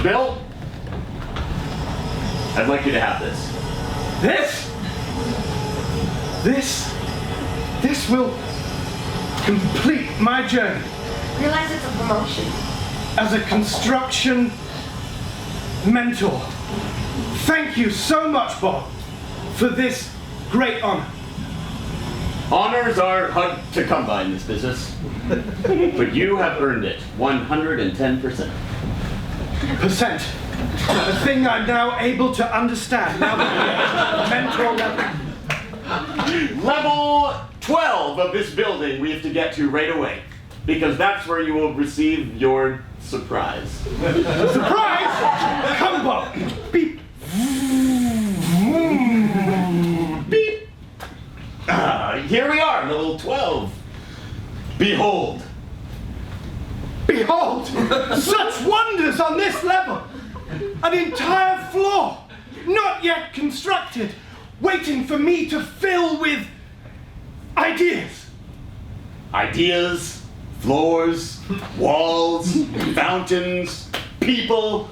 [SPEAKER 8] Bill, I'd like you to have this.
[SPEAKER 15] This will complete my journey
[SPEAKER 12] Realize it's a promotion.
[SPEAKER 15] as a construction mentor. Thank you so much, Bob, for this great honor.
[SPEAKER 8] Honors are hard to come by in this business, but you have earned it 110%.
[SPEAKER 15] Percent. A thing I'm now able to understand now that mentor level.
[SPEAKER 8] Level 12 of this building we have to get to right away, because that's where you will receive your surprise.
[SPEAKER 15] Surprise! Come, Bob. Beep.
[SPEAKER 8] Beep. Here we are, level 12. Behold.
[SPEAKER 15] Behold! Such wonders on this level! An entire floor, not yet constructed, waiting for me to fill with ideas.
[SPEAKER 8] Ideas, floors, walls, fountains, people.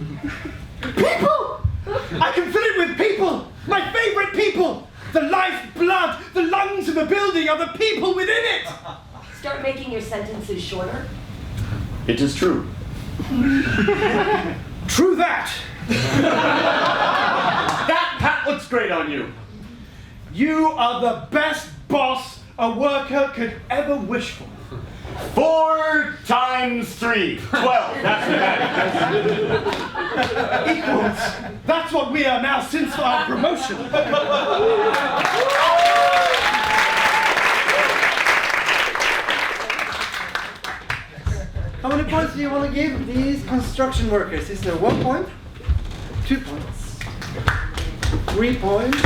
[SPEAKER 15] People! I can fill it with people! My favorite people! The lifeblood, the lungs of the building are the people within it!
[SPEAKER 12] Start making your sentences shorter.
[SPEAKER 8] It is true.
[SPEAKER 15] True that!
[SPEAKER 8] That hat looks great on you.
[SPEAKER 15] You are the best boss a worker could ever wish for.
[SPEAKER 8] 4 times 3, 12. That's the value.
[SPEAKER 15] Equals. That's what we are now since our promotion.
[SPEAKER 2] How many points do you want to give these construction workers? Is there 1 point? 2 points? 3 points?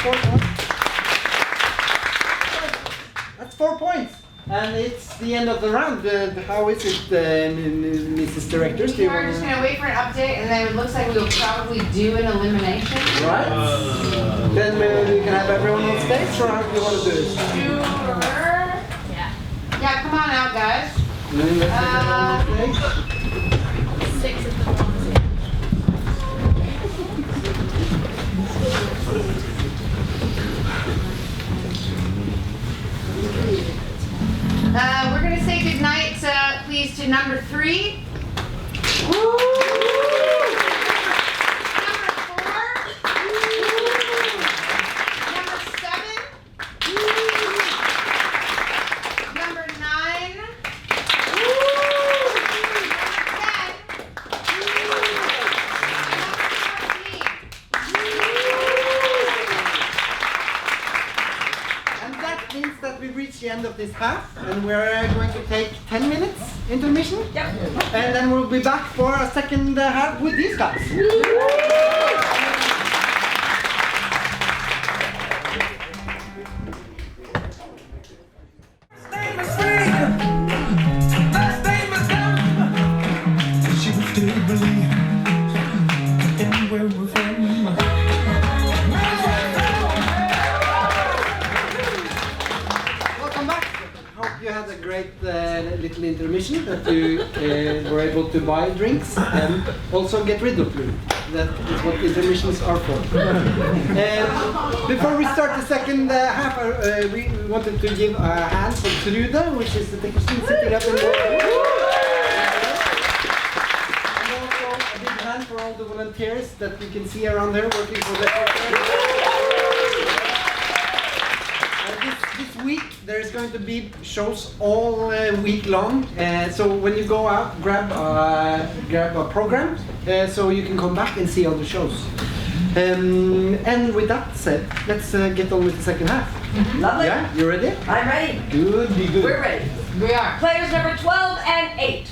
[SPEAKER 2] 4 points? That's 4 points. And it's the end of the round. How is it, Mrs. Director? Do you
[SPEAKER 9] We're just going to wait for an update, and then it looks like we'll probably do an elimination.
[SPEAKER 2] Right. Then we can have everyone on stage, or how do you want to do it?
[SPEAKER 9] Sure. Yeah, come on out, guys.
[SPEAKER 6] 6 at the moment.
[SPEAKER 9] We're going to say goodnight, please, to number 3. Number 4. Number 7. Number 9.
[SPEAKER 2] That we reach the end of this half, and we're going to take 10 minutes intermission.
[SPEAKER 12] Yep.
[SPEAKER 2] And then we'll be back for a second half with these guys. Welcome back. Hope you had a great a little intermission that you were able to buy drinks and also get rid of blue. That is what intermissions are for. Before we start the second half, we wanted to give a hand for Trude, which is the technician sitting up in the... And also a big hand for all the volunteers that you can see around there working for the... This week there's going to be shows all week long. So when you go out, grab a program so you can come back and see all the shows. And with that said, let's get on with the second half.
[SPEAKER 12] Lovely.
[SPEAKER 2] Yeah, you ready?
[SPEAKER 12] I'm ready.
[SPEAKER 2] Good.
[SPEAKER 12] We're ready.
[SPEAKER 9] We are.
[SPEAKER 12] Players number 12 and 8.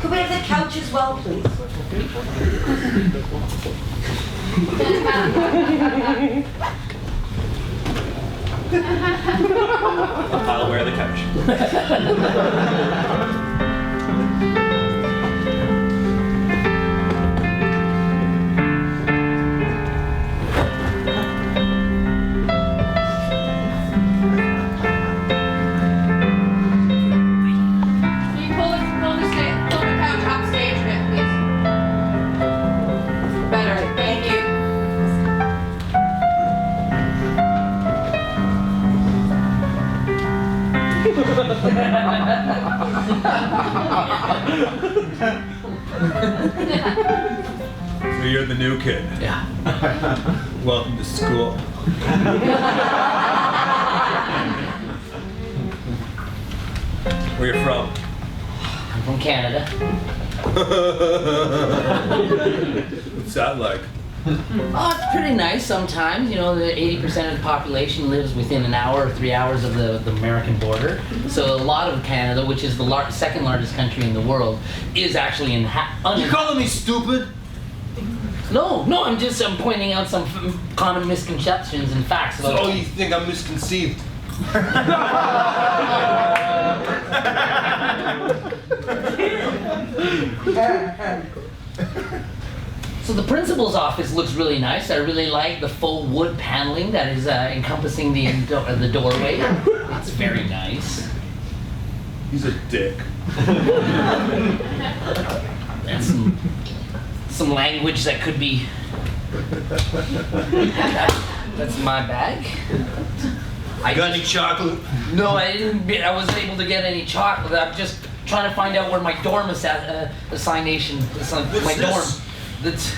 [SPEAKER 12] Could we have the couch as well, please?
[SPEAKER 11] I'll wear the couch. So you're the new kid?
[SPEAKER 1] Yeah.
[SPEAKER 11] Welcome to school. Where you from?
[SPEAKER 1] I'm from Canada.
[SPEAKER 11] What's that like?
[SPEAKER 1] Oh, it's pretty nice sometimes. You know, the 80% of the population lives within an hour or 3 hours of the American border. So a lot of Canada, which is the second largest country in the world, is actually in...
[SPEAKER 10] You calling me stupid?
[SPEAKER 1] No, I'm pointing out some common misconceptions and facts about...
[SPEAKER 10] So you think I'm misconceived?
[SPEAKER 1] So the principal's office looks really nice. I really like the faux wood paneling that is encompassing the doorway. It's very nice.
[SPEAKER 11] He's a dick.
[SPEAKER 1] And some language that could be... That's my bag.
[SPEAKER 10] I got any chocolate?
[SPEAKER 1] No, I wasn't able to get any chocolate. I'm just trying to find out where my dorm assignation is. My dorm. That's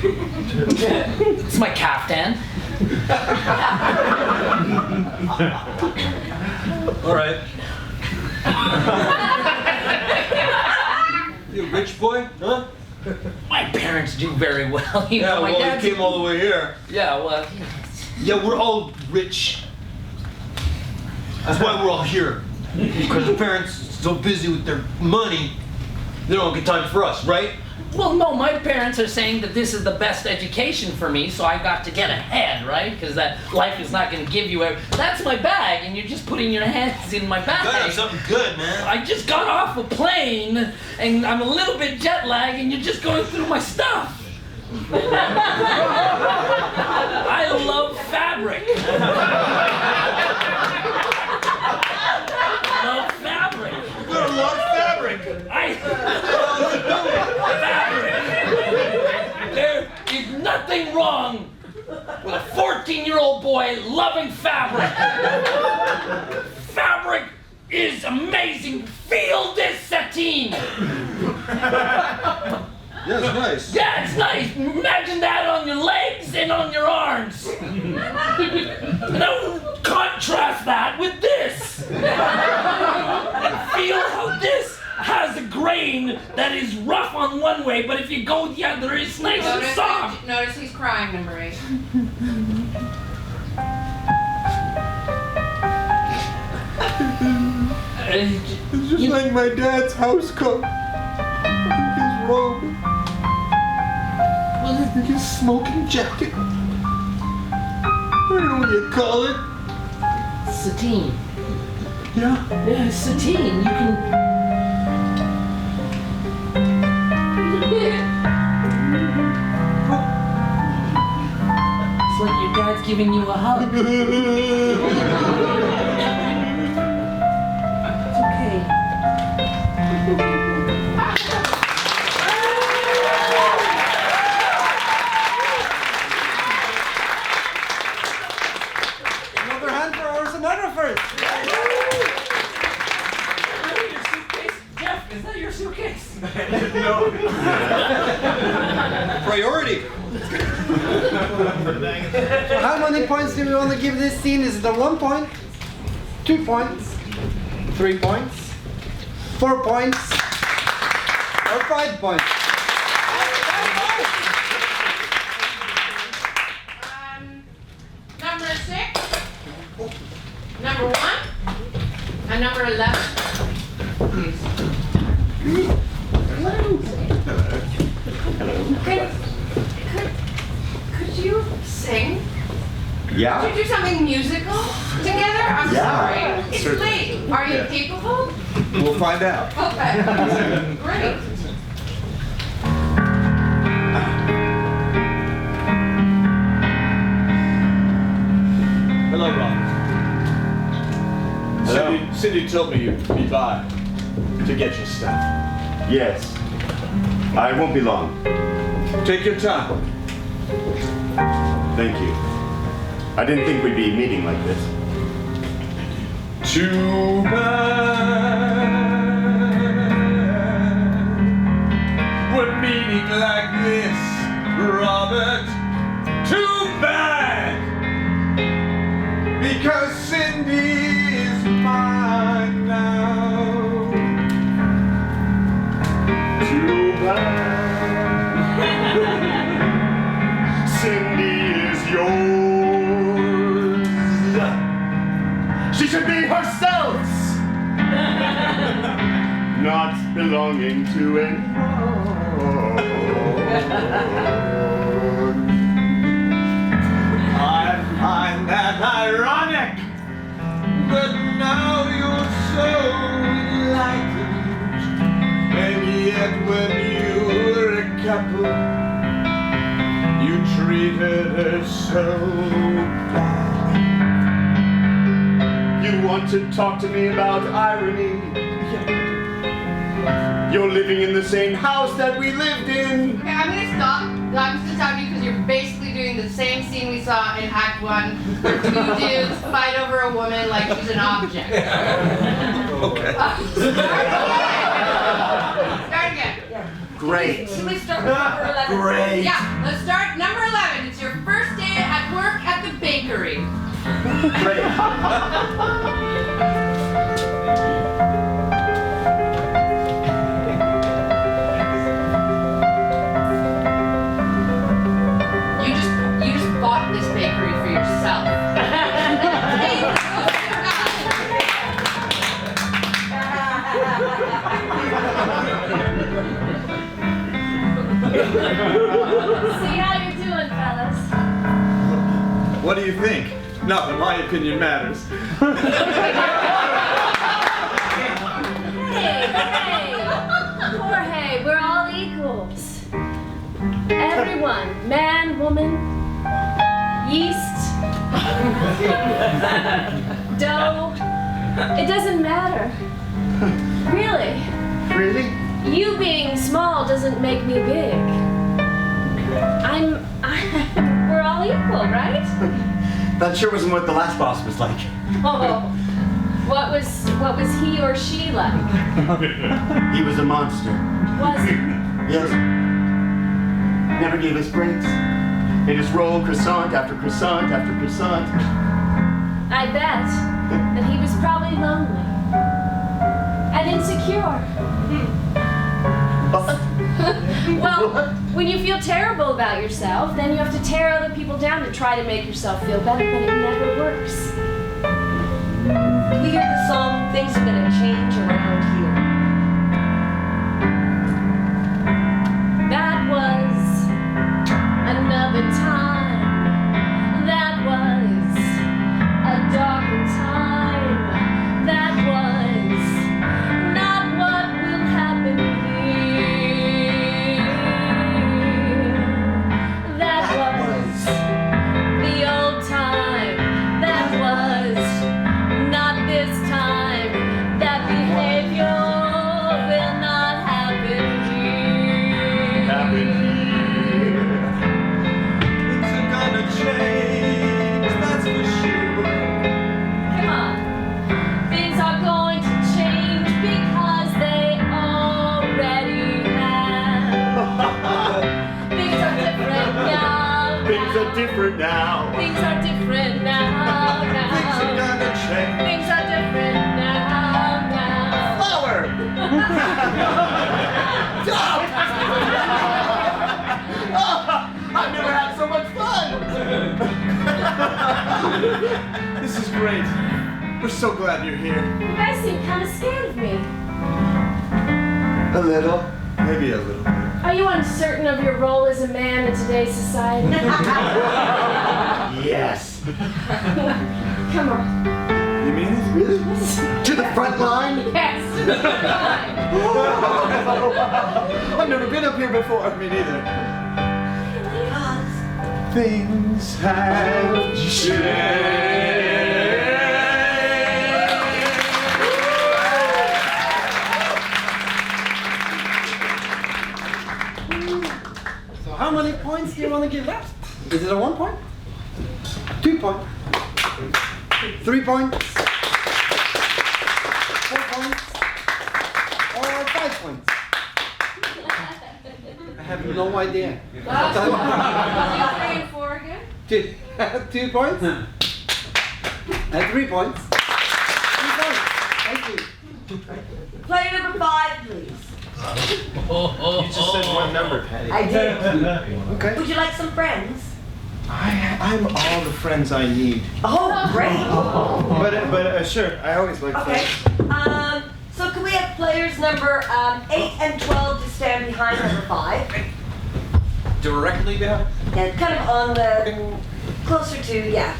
[SPEAKER 1] it's my caftan.
[SPEAKER 10] All right. You a rich boy, huh?
[SPEAKER 1] My parents do very well. You
[SPEAKER 10] Yeah,
[SPEAKER 1] know, my
[SPEAKER 10] well,
[SPEAKER 1] dad's
[SPEAKER 10] you came all the way here.
[SPEAKER 1] Yeah, well.
[SPEAKER 10] Yeah, we're all rich. That's why we're all here. Because the parents are so busy with their money, they don't get time for us, right?
[SPEAKER 1] Well, no, my parents are saying that this is the best education for me, so I got to get ahead, right? Because that life is not going to give you That's my bag, and you're just putting your hands in my bag.
[SPEAKER 10] You gotta have something good, man.
[SPEAKER 1] I just got off a plane, and I'm a little bit jet lagged, and you're just going through my stuff. I love fabric. Love fabric.
[SPEAKER 10] You got a lot of fabric.
[SPEAKER 1] Fabric. There is nothing wrong with a 14-year-old boy loving fabric. Fabric is amazing. Feel this sateen.
[SPEAKER 10] Yeah, it's nice.
[SPEAKER 1] Yeah, it's nice. Imagine that on your legs and on your arms. Now contrast that with this. Feel how this has a grain that is rough on one way, but if you go the other, it's nice and soft.
[SPEAKER 9] Notice he's crying, number 8.
[SPEAKER 11] It's just like my dad's house coat. His robe. His smoking jacket. I don't know what you call it.
[SPEAKER 1] Sateen.
[SPEAKER 11] Yeah?
[SPEAKER 1] Yeah, it's sateen. You can... like your dad's giving you a hug. It's okay.
[SPEAKER 2] Another hand for our sonographers.
[SPEAKER 1] Jeff, is that your suitcase?
[SPEAKER 11] No. Priority.
[SPEAKER 2] So how many points do we want to give this scene? Is it a 1 point, 2 points, 3 points, 4 points, or 5 points?
[SPEAKER 9] Number 6, number 1, and number 11. Please. Could you sing?
[SPEAKER 4] Yeah.
[SPEAKER 9] Could you do something musical together? I'm
[SPEAKER 4] Yeah,
[SPEAKER 9] sorry. It's
[SPEAKER 4] certainly.
[SPEAKER 9] late. Are you
[SPEAKER 4] Yeah.
[SPEAKER 9] capable?
[SPEAKER 11] We'll find out.
[SPEAKER 9] Okay. Great.
[SPEAKER 11] Hello, Robert.
[SPEAKER 4] Hello.
[SPEAKER 11] Cindy told me you'd be by to get your stuff.
[SPEAKER 4] Yes. I won't be long.
[SPEAKER 11] Take your time.
[SPEAKER 4] Thank you. I didn't think we'd be meeting like this.
[SPEAKER 11] Too bad we're meeting like this, Robert. Too bad, because Cindy is mine now.
[SPEAKER 4] Too bad. Cindy is yours. She should be herself, not belonging to anyone.
[SPEAKER 11] I find that ironic, but now you're so enlightened, and yet when you were a couple, you treated her so bad.
[SPEAKER 4] You want to talk to me about irony? You're living in the same house that we lived in.
[SPEAKER 9] Okay, I'm gonna stop. I'm just gonna stop you because you're basically doing the same scene we saw in Act 1, where 2 dudes fight over a woman like she's an object.
[SPEAKER 11] Okay.
[SPEAKER 9] Start again.
[SPEAKER 8] Great.
[SPEAKER 9] Should we start with number 11?
[SPEAKER 8] Great.
[SPEAKER 9] Yeah, let's start number 11. It's your first day at work at the bakery.
[SPEAKER 4] Great.
[SPEAKER 9] You just bought this bakery for yourself.
[SPEAKER 13] See how you're doing, fellas.
[SPEAKER 11] What do you think? Not that my opinion matters.
[SPEAKER 13] Hey, Jorge, we're all equals. Everyone, man, woman, yeast, dough, it doesn't matter. Really.
[SPEAKER 4] Really?
[SPEAKER 13] You being small doesn't make me big. We're all equal, right?
[SPEAKER 8] That sure wasn't what the last boss was like.
[SPEAKER 13] Oh, what was he or she like?
[SPEAKER 8] He was a monster.
[SPEAKER 13] Was he?
[SPEAKER 8] Yes. Never gave us breaks. He just rolled croissant after croissant after croissant.
[SPEAKER 13] I bet that he was probably lonely and insecure. Well, when you feel terrible about yourself, then you have to tear other people down to try to make yourself feel better, but it never works.
[SPEAKER 12] We hear the song, things are gonna change around here.
[SPEAKER 13] That was another time. That was a darker time. That was not what will happen here. That was the
[SPEAKER 8] different now.
[SPEAKER 13] Things are different now.
[SPEAKER 8] Things are gonna change.
[SPEAKER 13] Things are different now.
[SPEAKER 8] Flower! Stop! Oh, I've never had so much fun! This is great. We're so glad you're here.
[SPEAKER 13] You guys seem kind of scared of me.
[SPEAKER 8] A little. Maybe a little bit.
[SPEAKER 13] Are you uncertain of your role as a man in today's society?
[SPEAKER 8] Yes.
[SPEAKER 13] Come on.
[SPEAKER 8] You mean it? Really? To the front line?
[SPEAKER 13] Yes, to the front line.
[SPEAKER 8] I've never been up here before. Me neither. Things have changed.
[SPEAKER 2] So how many points do you want to give that? Is it a 1 point? 2 points? 3 points? 4 points? Or 5 points? I have no idea.
[SPEAKER 13] 3 and 4 again?
[SPEAKER 2] 2. 2 points? And 3 points? 3 points. Thank you.
[SPEAKER 12] Player number 5, please.
[SPEAKER 4] You just said one number, Patty.
[SPEAKER 12] I did.
[SPEAKER 4] Okay.
[SPEAKER 12] Would you like some friends?
[SPEAKER 4] I'm all the friends I need.
[SPEAKER 12] Oh, great.
[SPEAKER 4] But sure, I always like
[SPEAKER 12] Okay.
[SPEAKER 4] friends.
[SPEAKER 12] So can we have players number 8 and 12 to stand behind number 5?
[SPEAKER 10] Directly behind?
[SPEAKER 12] Yeah, kind of on the, closer to, yeah.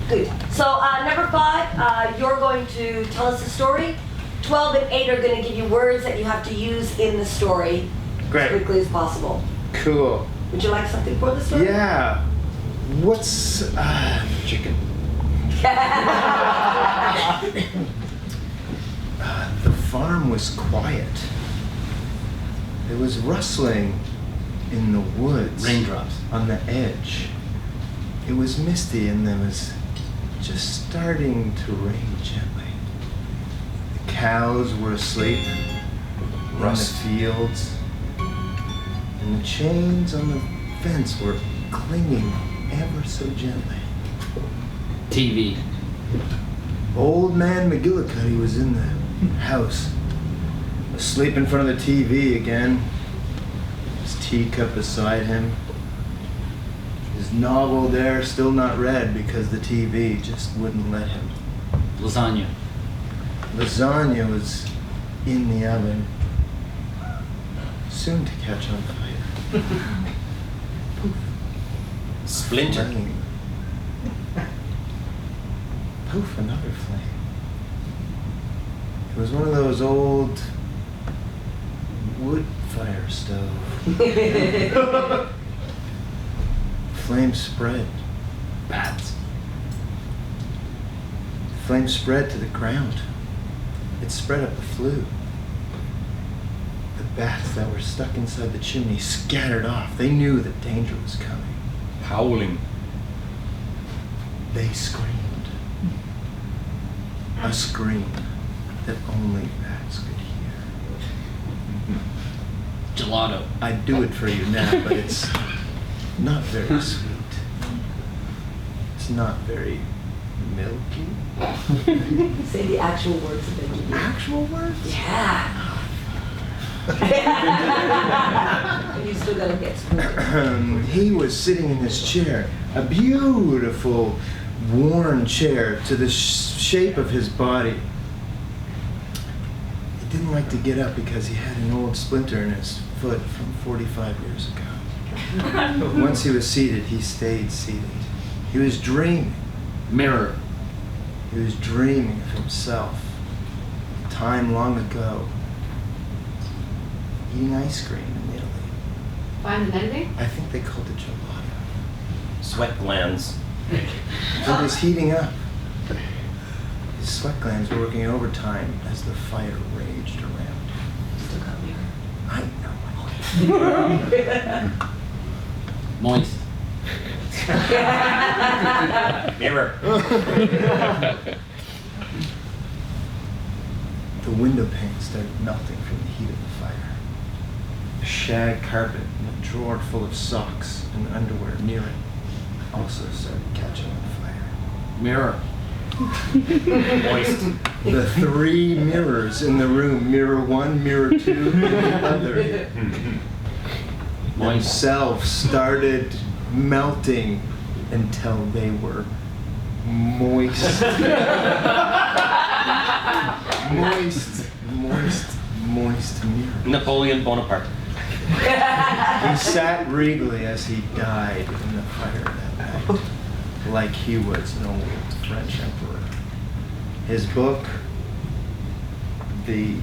[SPEAKER 12] Good. So number 5, you're going to tell us a story. 12 and 8 are going to give you words that you have to use in the story
[SPEAKER 4] Great.
[SPEAKER 12] as quickly as possible.
[SPEAKER 4] Cool.
[SPEAKER 12] Would you like something for the story?
[SPEAKER 4] Yeah. What's chicken? The farm was quiet. There was rustling in the woods.
[SPEAKER 1] Raindrops.
[SPEAKER 4] On the edge. It was misty and there was just starting to rain gently. The cows were asleep in the fields. And the chains on the fence were clinging ever so gently.
[SPEAKER 1] TV.
[SPEAKER 4] Old man McGillicuddy was in the house, asleep in front of the TV again, his teacup beside him, his novel there still not read because the TV just wouldn't let him.
[SPEAKER 1] Lasagna.
[SPEAKER 4] Lasagna was in the oven, soon to catch on fire.
[SPEAKER 10] Splinter.
[SPEAKER 4] Flame. Poof, another flame. It was one of those old wood fire stove. Flame spread.
[SPEAKER 1] Bats.
[SPEAKER 4] Flame spread to the ground. It spread up the flue. The bats that were stuck inside the chimney scattered off. They knew that danger was coming.
[SPEAKER 10] Howling.
[SPEAKER 4] They screamed. A scream that only bats could hear.
[SPEAKER 1] Gelato.
[SPEAKER 4] I'd do it for you now, but it's not very sweet. It's not very milky.
[SPEAKER 12] Say the actual words of it.
[SPEAKER 4] Actual words?
[SPEAKER 12] Yeah. You still gotta get spooked.
[SPEAKER 4] He was sitting in his chair, a beautiful, worn chair to the shape of his body. He didn't like to get up because he had an old splinter in his foot from 45 years ago. But once he was seated, he stayed seated. He was dreaming.
[SPEAKER 1] Mirror.
[SPEAKER 4] He was dreaming of himself, time long ago, eating ice cream in Italy.
[SPEAKER 9] Fine and editing?
[SPEAKER 4] I think they called it gelato.
[SPEAKER 10] Sweat glands.
[SPEAKER 4] It was heating up. His sweat glands were working overtime as the fire raged around.
[SPEAKER 12] Still got mirror.
[SPEAKER 4] I know.
[SPEAKER 1] Moist.
[SPEAKER 10] Mirror.
[SPEAKER 4] The window pane started melting from the heat of the fire. A shag carpet and a drawer full of socks and underwear near it also started catching on fire.
[SPEAKER 10] Mirror.
[SPEAKER 1] Moist.
[SPEAKER 4] The 3 mirrors in the room, mirror 1, mirror 2, and the other, themselves started melting until they were moist. moist mirrors.
[SPEAKER 3] Napoleon Bonaparte.
[SPEAKER 4] He sat regally as he died in the fire that night, like he was an old French emperor. His book, the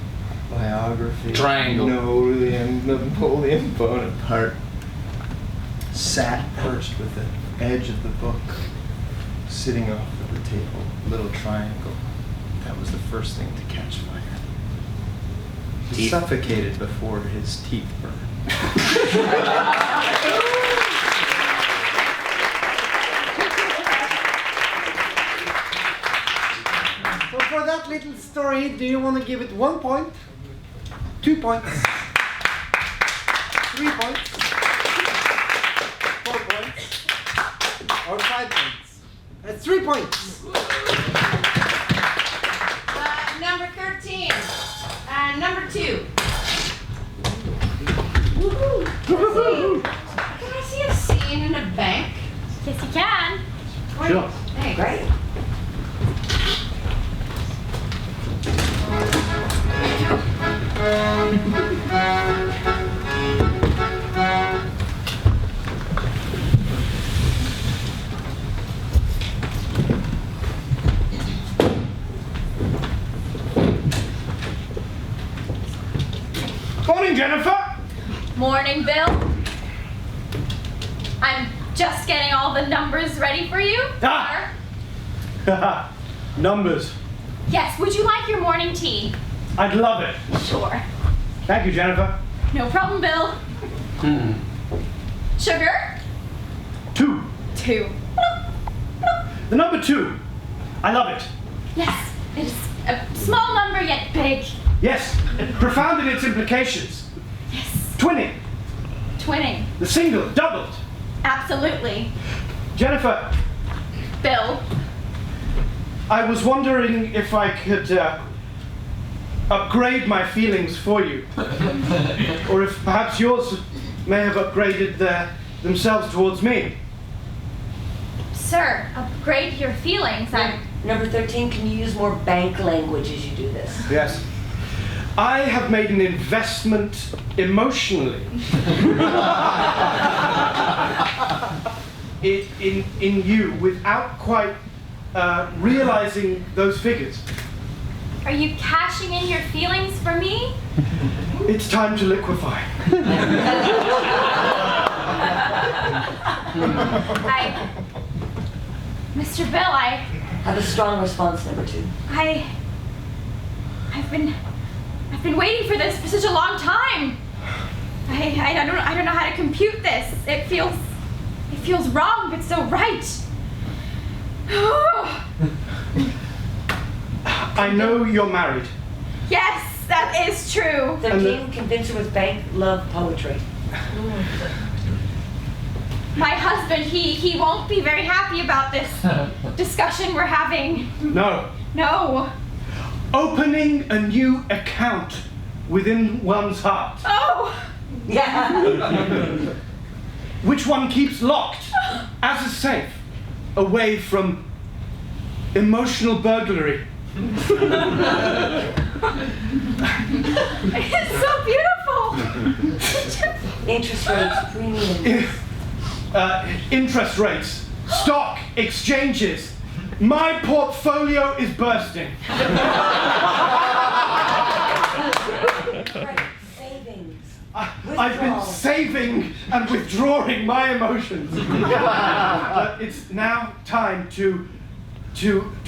[SPEAKER 4] biography
[SPEAKER 3] Triangle.
[SPEAKER 4] Napoleon Bonaparte, sat perched with the edge of the book, sitting off of the table, little triangle. That was the first thing to catch fire. He
[SPEAKER 3] Teeth.
[SPEAKER 4] suffocated before his teeth burned.
[SPEAKER 2] So for that little story, do you want to give it 1 point, 2 points, 3 points, 4 points, or 5 points? That's 3 points.
[SPEAKER 9] Number 13. Number 2. Can I see a scene in a bank?
[SPEAKER 6] Yes, you can.
[SPEAKER 2] Sure.
[SPEAKER 9] Thanks.
[SPEAKER 12] Great.
[SPEAKER 15] Morning, Jennifer.
[SPEAKER 6] Morning, Bill. I'm just getting all the numbers ready for you.
[SPEAKER 15] Ah. Numbers.
[SPEAKER 6] Yes, would you like your morning tea?
[SPEAKER 15] I'd love it.
[SPEAKER 6] Sure.
[SPEAKER 15] Thank you, Jennifer.
[SPEAKER 6] No problem, Bill. Sugar?
[SPEAKER 15] 2.
[SPEAKER 6] 2.
[SPEAKER 15] The number 2. I love it.
[SPEAKER 6] Yes, it is a small number yet big.
[SPEAKER 15] Yes, profound in its implications.
[SPEAKER 6] Yes.
[SPEAKER 15] Twinning.
[SPEAKER 6] Twinning.
[SPEAKER 15] The single, doubled.
[SPEAKER 6] Absolutely.
[SPEAKER 15] Jennifer,
[SPEAKER 6] Bill.
[SPEAKER 15] I was wondering if I could upgrade my feelings for you. Or if perhaps yours may have upgraded themselves towards me.
[SPEAKER 6] Sir, upgrade your feelings.
[SPEAKER 12] Number 13, can you use more bank language as you do this?
[SPEAKER 15] Yes. I have made an investment emotionally in you without quite realizing those figures.
[SPEAKER 6] Are you cashing in your feelings for me?
[SPEAKER 15] It's time to liquefy.
[SPEAKER 6] Mr. Bill, I
[SPEAKER 12] have a strong response, number 2.
[SPEAKER 6] I've been waiting for this for such a long time. I don't know how to compute this. It feels wrong, but so right.
[SPEAKER 15] I know you're married.
[SPEAKER 6] Yes, that is true.
[SPEAKER 12] 13, convince her with bank love poetry.
[SPEAKER 6] My husband, he won't be very happy about this discussion we're having.
[SPEAKER 15] No.
[SPEAKER 6] No.
[SPEAKER 15] Opening a new account within one's heart.
[SPEAKER 6] Oh!
[SPEAKER 12] Yeah.
[SPEAKER 15] Which one keeps locked as a safe, away from emotional burglary.
[SPEAKER 6] It's so beautiful!
[SPEAKER 12] Interest rates, premiums.
[SPEAKER 15] Interest rates, stock, exchanges. My portfolio is bursting.
[SPEAKER 12] Savings.
[SPEAKER 15] I've been saving and withdrawing my emotions. It's now time to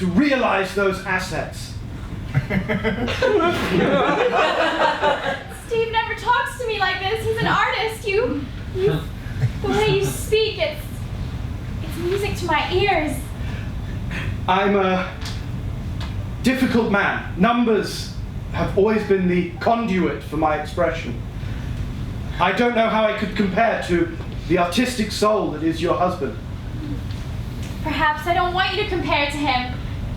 [SPEAKER 15] realize those assets.
[SPEAKER 6] Steve never talks to me like this. He's an artist. The way you speak, it's music to my ears.
[SPEAKER 15] I'm a difficult man. Numbers have always been the conduit for my expression. I don't know how I could compare to the artistic soul that is your husband.
[SPEAKER 6] Perhaps I don't want you to compare to him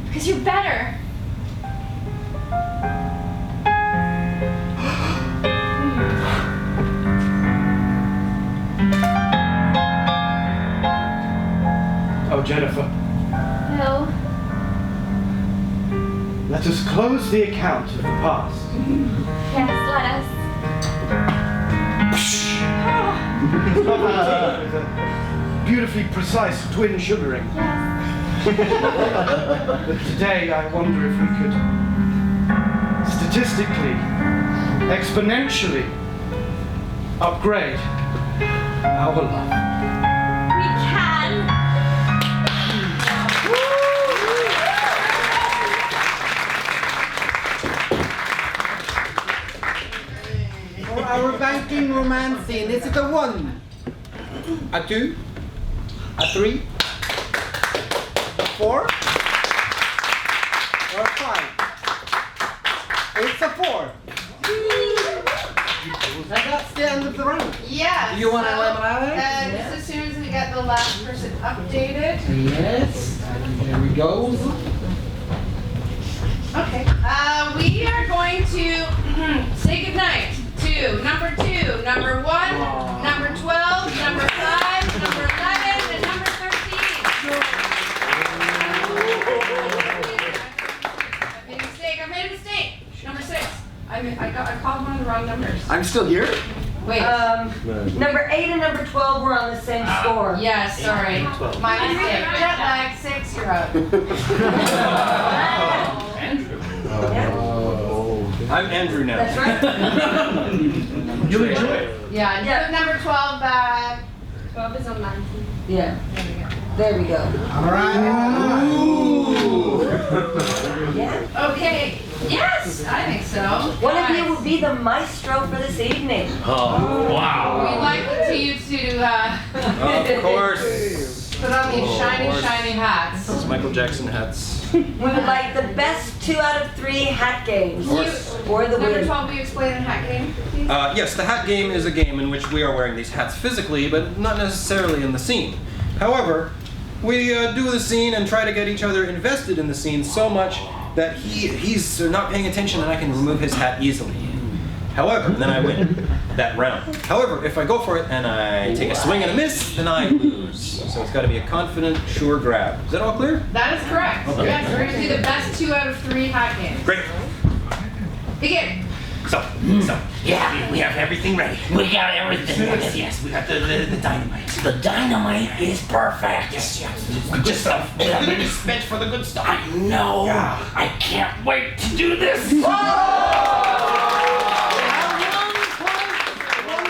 [SPEAKER 6] because you're better.
[SPEAKER 15] Oh, Jennifer,
[SPEAKER 6] Bill.
[SPEAKER 15] let us close the account of the past.
[SPEAKER 6] Yes, let us.
[SPEAKER 15] It's not that deep. It's a beautifully precise twin sugaring. But today I wonder if we could statistically, exponentially upgrade our love.
[SPEAKER 6] We can.
[SPEAKER 2] For our banking romance scene, is it a 1, a 2, a 3, a 4, or a 5? It's a 4. And that's the end of the round.
[SPEAKER 9] Yes.
[SPEAKER 2] Do you want to
[SPEAKER 9] so,
[SPEAKER 2] lemonade?
[SPEAKER 9] Just as soon as we get the last person updated.
[SPEAKER 2] Yes. Here we go.
[SPEAKER 9] Okay. We are going to say goodnight to number 2, number 1, number 12, number 5, number 11, and number 13. I made a mistake. Number 6. I called one of the wrong numbers.
[SPEAKER 11] I'm still here?
[SPEAKER 9] Wait.
[SPEAKER 12] Number 8 and number 12 were on the same score.
[SPEAKER 9] Yes, sorry. My mistake. Jet lag, 6, you're out.
[SPEAKER 1] Andrew.
[SPEAKER 3] I'm Andrew now.
[SPEAKER 12] That's right.
[SPEAKER 15] You enjoy it?
[SPEAKER 9] Yeah,
[SPEAKER 12] Yeah.
[SPEAKER 9] number 12 back.
[SPEAKER 6] 12 is on 19.
[SPEAKER 12] Yeah. There we go.
[SPEAKER 2] All right.
[SPEAKER 12] Yeah.
[SPEAKER 9] Okay. Yes, I think so.
[SPEAKER 12] One of you will be the maestro for this evening.
[SPEAKER 3] Oh, wow.
[SPEAKER 9] We'd like you to
[SPEAKER 3] Of course.
[SPEAKER 9] put on these shiny hats.
[SPEAKER 3] Those Michael Jackson hats.
[SPEAKER 12] We would like the best 2 out of 3 hat games for the
[SPEAKER 9] Number
[SPEAKER 12] win.
[SPEAKER 9] 12, will you explain the hat game, please?
[SPEAKER 3] Yes, the hat game is a game in which we are wearing these hats physically, but not necessarily in the scene. However, we do the scene and try to get each other invested in the scene so much that he's not paying attention and I can remove his hat easily. However, then I win that round. However, if I go for it and I take a swing and a miss, then I lose. So it's got to be a confident, sure grab. Is that all clear?
[SPEAKER 9] That is correct.
[SPEAKER 3] Okay.
[SPEAKER 9] Yes, we're going to do the best 2 out of 3 hat games.
[SPEAKER 3] Great.
[SPEAKER 9] Begin.
[SPEAKER 8] So, yeah, we have everything ready.
[SPEAKER 1] We got everything.
[SPEAKER 8] Yes, we got the dynamite.
[SPEAKER 1] The dynamite is perfect.
[SPEAKER 8] Yes. Good stuff. We have been spent for the good stuff.
[SPEAKER 1] I know.
[SPEAKER 8] Yeah.
[SPEAKER 1] I can't wait to do this.
[SPEAKER 2] One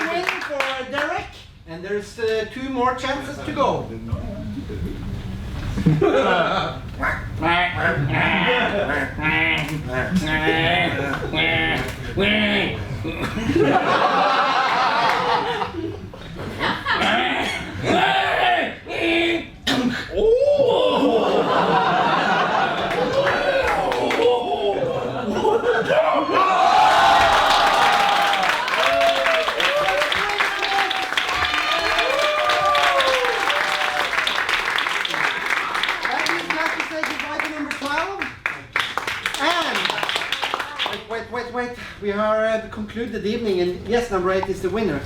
[SPEAKER 2] win for Derek, and there's 2 more chances to go. Wait. We are concluded the evening, and yes, number 8 is the winner.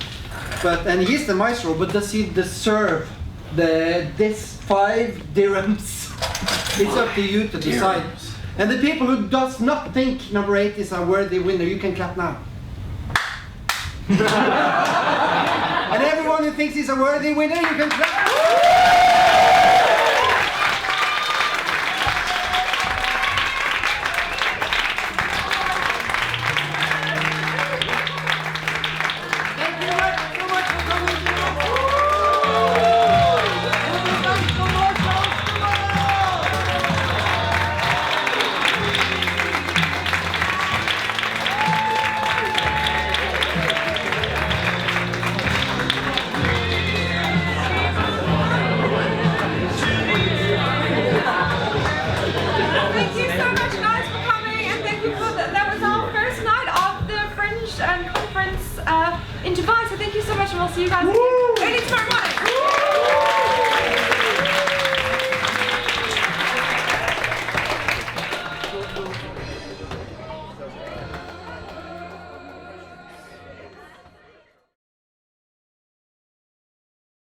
[SPEAKER 2] And he's the maestro, but does he deserve this 5 dirhams? It's up to you to decide. And the people who does not think number 8 is a worthy winner, you can clap now. And everyone who thinks he's a worthy winner, you can clap.
[SPEAKER 6] Thank you so much, guys, for coming, and thank you for that was our first night of the Fringe conference in Dubai. So thank you so much, and we'll see you guys again early tomorrow morning.